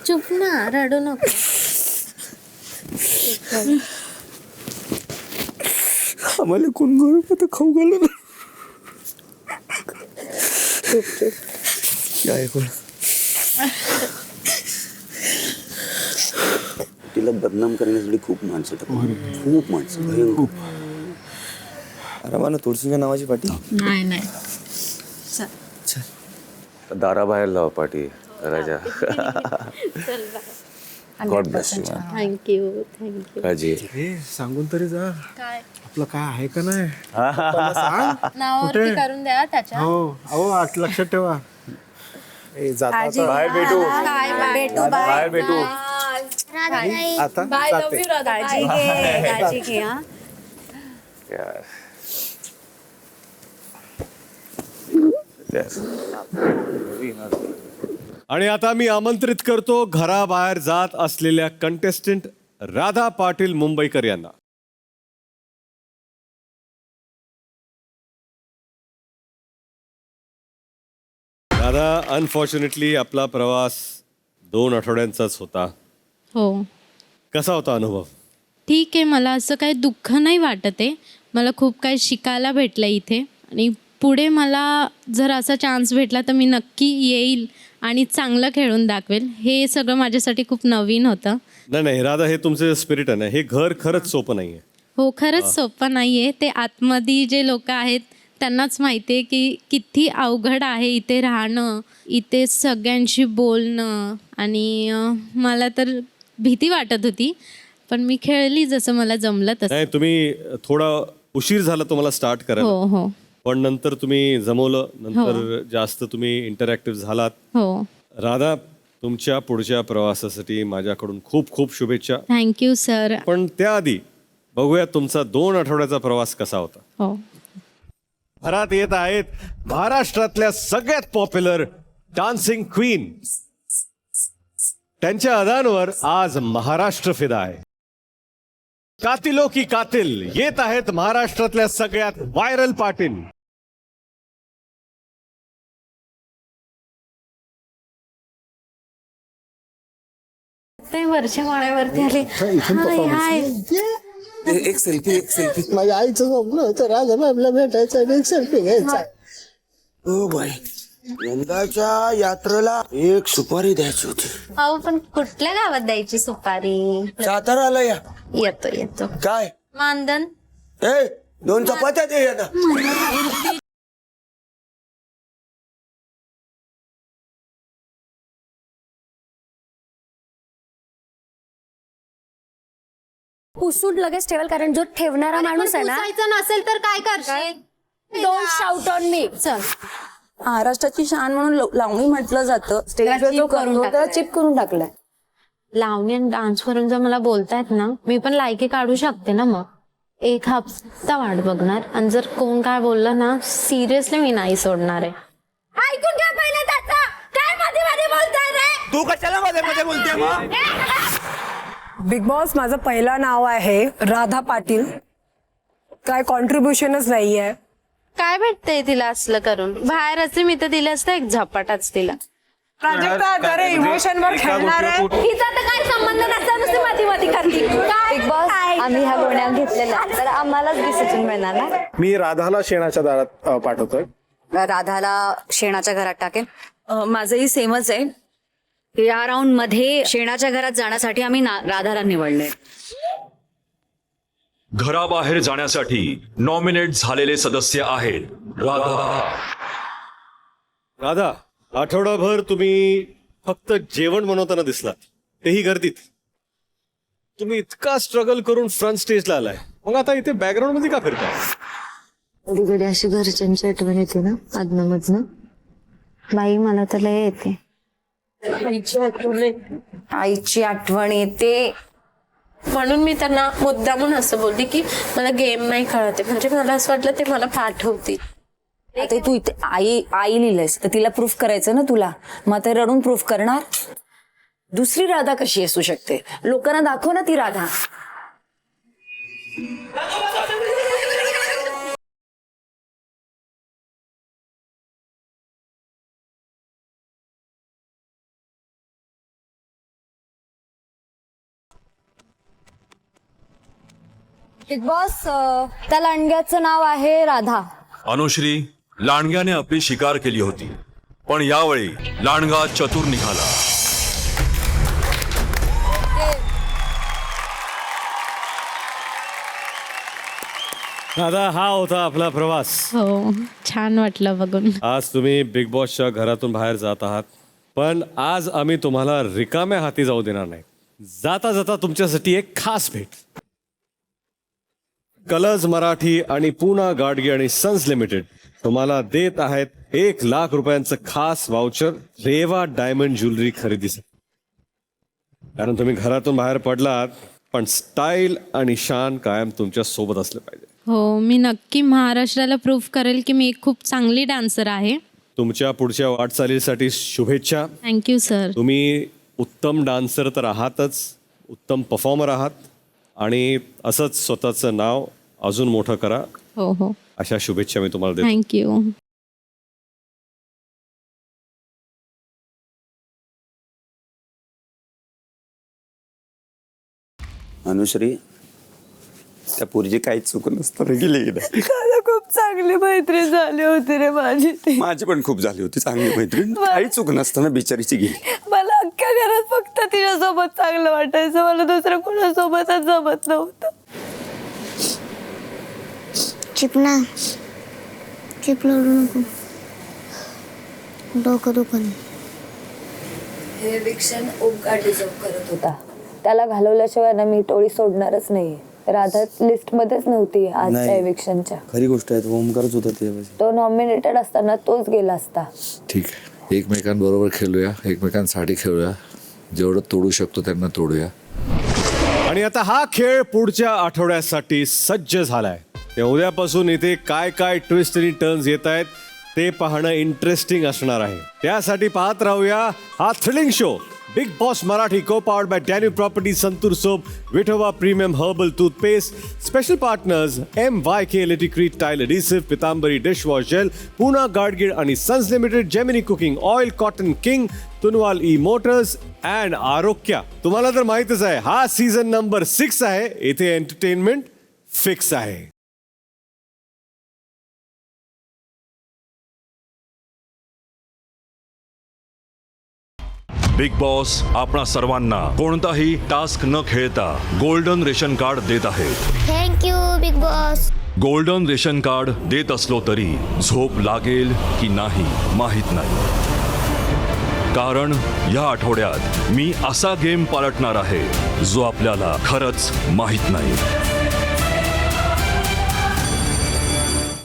L: चुप ना, रडू नको.
I: आम्हाला कोण गरम आता खाऊ घालून काय कोण
H: तिला बदनाम करण्यासाठी खूप माणसं टाकतात. खूप माणसं भयंकर.
I: आरामानं तुळशीच्या नावाची पाठी.
L: नाही.
B: दाराबाहेर लाव पाठी राजा. God bless you.
L: थँक्यू.
B: काळजी.
F: सांगून तरी जा
L: काय
F: आपलं काय आहे का नाही.
L: नावावरती करून द्या त्याच्या.
F: हो अहो आठ लक्षात ठेवा. जाता
B: बाय भेटू.
L: बाय
B: भेटू.
F: आता जाते.
J: काळजी घे हा.
B: यार. Yes.
A: आणि आता मी आमंत्रित करतो घराबाहेर जात असलेल्या कंटेस्टंट राधा पाटील मुंबईकर यांना. राधा, अनफॉर्च्युनेटली आपला प्रवास 2 आठवड्यांचाच होता.
P: हो.
A: कसा होता अनुभव?
P: ठीक आहे, मला असं काही दुःख नाही वाटत आहे. मला खूप काही शिकायला भेटलं इथे आणि पुढे मला जर असा चान्स भेटला तर मी नक्की येईल आणि चांगलं खेळून दाखवेल. हे सगळं माझ्यासाठी खूप नवीन होतं.
A: नाही राधा, हे तुमचं स्पिरिट आहे ना, हे घर खरंच सोपं नाही आहे.
P: हो, खरंच सोपं नाही आहे. ते आतमध्ये जे लोक आहेत त्यांनाच माहिती आहे की किती अवघड आहे इथे राहणं, इथे सगळ्यांशी बोलणं. आणि मला तर भीती वाटत होती, पण मी खेळली जसं मला जमलं तसं.
A: नाही, तुम्ही थोडा उशीर झाला तुम्हाला स्टार्ट करायला,
P: हो.
A: पण नंतर तुम्ही जमवलं. नंतर जास्त तुम्ही इंटरॅक्टिव्ह झालात.
P: हो.
A: राधा, तुमच्या पुढच्या प्रवासासाठी माझ्याकडून खूप खूप शुभेच्छा.
P: Thank you sir.
A: पण त्याआधी बघूया तुमचा 2 आठवड्याचा प्रवास कसा होता.
P: हो.
A: भरात येत आहेत महाराष्ट्रातल्या सगळ्यात पॉप्युलर डान्सिंग क्वीन. त्यांच्या अदांवर आज महाराष्ट्र फिदा आहे. कातिलो की कातिल येत आहेत महाराष्ट्रातल्या सगळ्यात व्हायरल पाटील.
L: ते वरच्या माळ्यावरती आले. हाय.
E: एक सेल्फी माझ्या आईचं स्वप्न होतं राजा बाबला भेटायचं आणि एक सेल्फी घ्यायचा.
I: ओ बाई, यंदाच्या यात्रेला एक सुपारी द्यायची होती.
L: अहो, पण कुठल्या गावात द्यायची सुपारी?
I: साताराला या.
L: येतो.
I: काय
L: मानधन.
I: 2 चपात्या दे आता.
M: पुसून लगेच ठेवाल, कारण जो ठेवणारा माणूस आहे ना,
L: पुसायचं नसेल तर काय करशील?
M: Don't shout on me.
L: चल.
K: महाराष्ट्राची शान म्हणून लावणी म्हटलं जातं. स्टेजवर जो करतो त्याला चिप करून टाकलाय.
L: लावणी आणि डान्स वरून जर मला बोलतायत ना, मी पण लायकी काढू शकते ना. मग 1 हफ्ता वाट बघणार, आणि जर कोण काय बोललं ना, सिरियसली मी नाही सोडणार आहे.
M: ऐकून घ्या पहिले त्याचं. काय मध्ये मध्ये बोलताय रे?
I: तू कशाला मध्ये बोलते मग?
K: बिग बॉस माझं पहिलं नाव आहे राधा पाटील. काय कॉन्ट्रीब्युशनच नाहीये.
L: काय भेटतंय तिला असलं करून? बाहेर असते मी तर दिलं असतं एक झपाटाच तिला.
K: इमोशन वर खेळणार आहे.
M: हिचा तर काय संबंध नसता, नुसती मध्ये मध्ये करते. बिग बॉस, आम्ही ह्या गोण्या घेतलेल्या तर आम्हालाच डिसिजन मिळणार ना.
F: मी राधाला शेणाच्या दारात पाठवतोय.
J: राधाला शेणाच्या घरात टाकेल. माझंही सेमच आहे. या राऊंड मध्ये शेणाच्या घरात जाण्यासाठी आम्ही राधाला निवडले.
Q: घराबाहेर जाण्यासाठी नॉमिनेट झालेले सदस्य आहेत
A: राधा, आठवडाभर तुम्ही फक्त जेवण बनवताना दिसलात, तेही गर्दीत. तुम्ही इतका स्ट्रगल करून फ्रंट स्टेजला आलाय, मग आता इथे बॅकग्राऊंड मध्ये का फिरताय?
L: कधी कधी अशी घरच्यांची आठवण येते ना आदनमधनं. बाई, मला तर लय येते.
K: आईची आठवण येते.
O: म्हणून मी त्यांना मुद्दामून असं बोलली की मला गेम नाही कळते, म्हणजे मला असं वाटलं ते मला पाठवतील.
K: आता तू इथे आई लिहिलंयस तर तिला प्रूफ करायचं ना तुला. मग ते रडून प्रूफ करणार. दुसरी राधा कशी असू शकते? लोकांना दाखव ना ती राधा.
M: बिग बॉस त्या लांडग्याचं नाव आहे राधा.
Q: अनुश्री, लांडग्याने आपली शिकार केली होती, पण यावेळी लांडगा चतुर निघाला.
A: दादा, हा होता आपला प्रवास.
P: हो, छान वाटलं बघून.
A: आज तुम्ही बिग बॉसच्या घरातून बाहेर जात आहात, पण आज आम्ही तुम्हाला रिकाम्या हाती जाऊ देणार नाही. जाता जाता तुमच्यासाठी एक खास भेट. कलर्स मराठी आणि पूना गाडगे आणि सन्स लिमिटेड तुम्हाला देत आहेत 1,00,000 रुपयांचं खास वाउचर रेवा डायमंड ज्वेलरी खरेदीसाठी. कारण तुम्ही घरातून बाहेर पडलात, पण स्टाईल आणि शान कायम तुमच्या सोबत असलं पाहिजे.
P: हो, मी नक्की महाराष्ट्राला प्रूव्ह करेल की मी एक खूप चांगली डान्सर आहे.
A: तुमच्या पुढच्या वाटचालीसाठी शुभेच्छा.
P: Thank you sir.
A: तुम्ही उत्तम डान्सर तर आहातच, उत्तम परफॉर्मर आहात आणि असंच स्वतःचं नाव अजून मोठं करा.
P: हो हो,
A: अशा शुभेच्छा मी तुम्हाला देतो.
P: थँक्यू.
H: अनुश्री, त्या पोरीची काहीच चूक नसताना गेली गेली.
K: खूप चांगली मैत्रीण झाली होती रे माझी ती.
H: माझी पण खूप झाली होती चांगली मैत्रीण. काही चूक नसताना बिचारीची गेली.
K: मला अख्ख्या घरात फक्त तिच्यासोबत चांगलं वाटायचं, मला दुसरं कोणासोबतच जमत नव्हतं.
C: चिपना चिप लढू नको, डोकं दुखन.
K: हे एविक्शन ओमकार डिझर्व करत होता. त्याला घालवल्याशिवाय ना मी टोळी सोडणारच नाही. राधा लिस्टमध्येच नव्हती आजच्या एविक्शनच्या.
I: खरी गोष्ट आहे, ओमकारच होता ते.
K: तो नॉमिनेटेड असताना तोच गेला असता.
E: ठीक आहे, एकमेकांबरोबर खेळूया, एकमेकांसाठी खेळूया, जेवढं तोडू शकतो त्यांना तोडूया.
A: आणि आता हा खेळ पुढच्या आठवड्यासाठी सज्ज झालाय. ते उद्यापासून इथे काय काय ट्विस्ट आणि टर्न्स येत आहेत ते पाहणं इंटरेस्टिंग असणार आहे. त्यासाठी पाहत राहूया हा thrilling show Bigg Boss Marathi, co powered by Danube properties, Santoor soap, Vithoba premium herbal toothpaste, special partners MYK electric tile adhesive, Pitambari dishwash gel, Poona Gadgil आणि sons limited, Gemini cooking oil, cotton king, Tunwal E motors and Arogya. तुम्हाला तर माहितच आहे, हा season number 6 आहे. इथे entertainment fix आहे.
Q: Big boss आपणा सर्वांना कोणताही टास्क न खेळता गोल्डन रेशन कार्ड देत आहे.
C: Thank you Bigg boss.
Q: Golden ration card देत असलो तरी झोप लागेल की नाही माहित नाही. कारण या आठवड्यात मी असा गेम पालटणार आहे जो आपल्याला खरंच माहित नाही.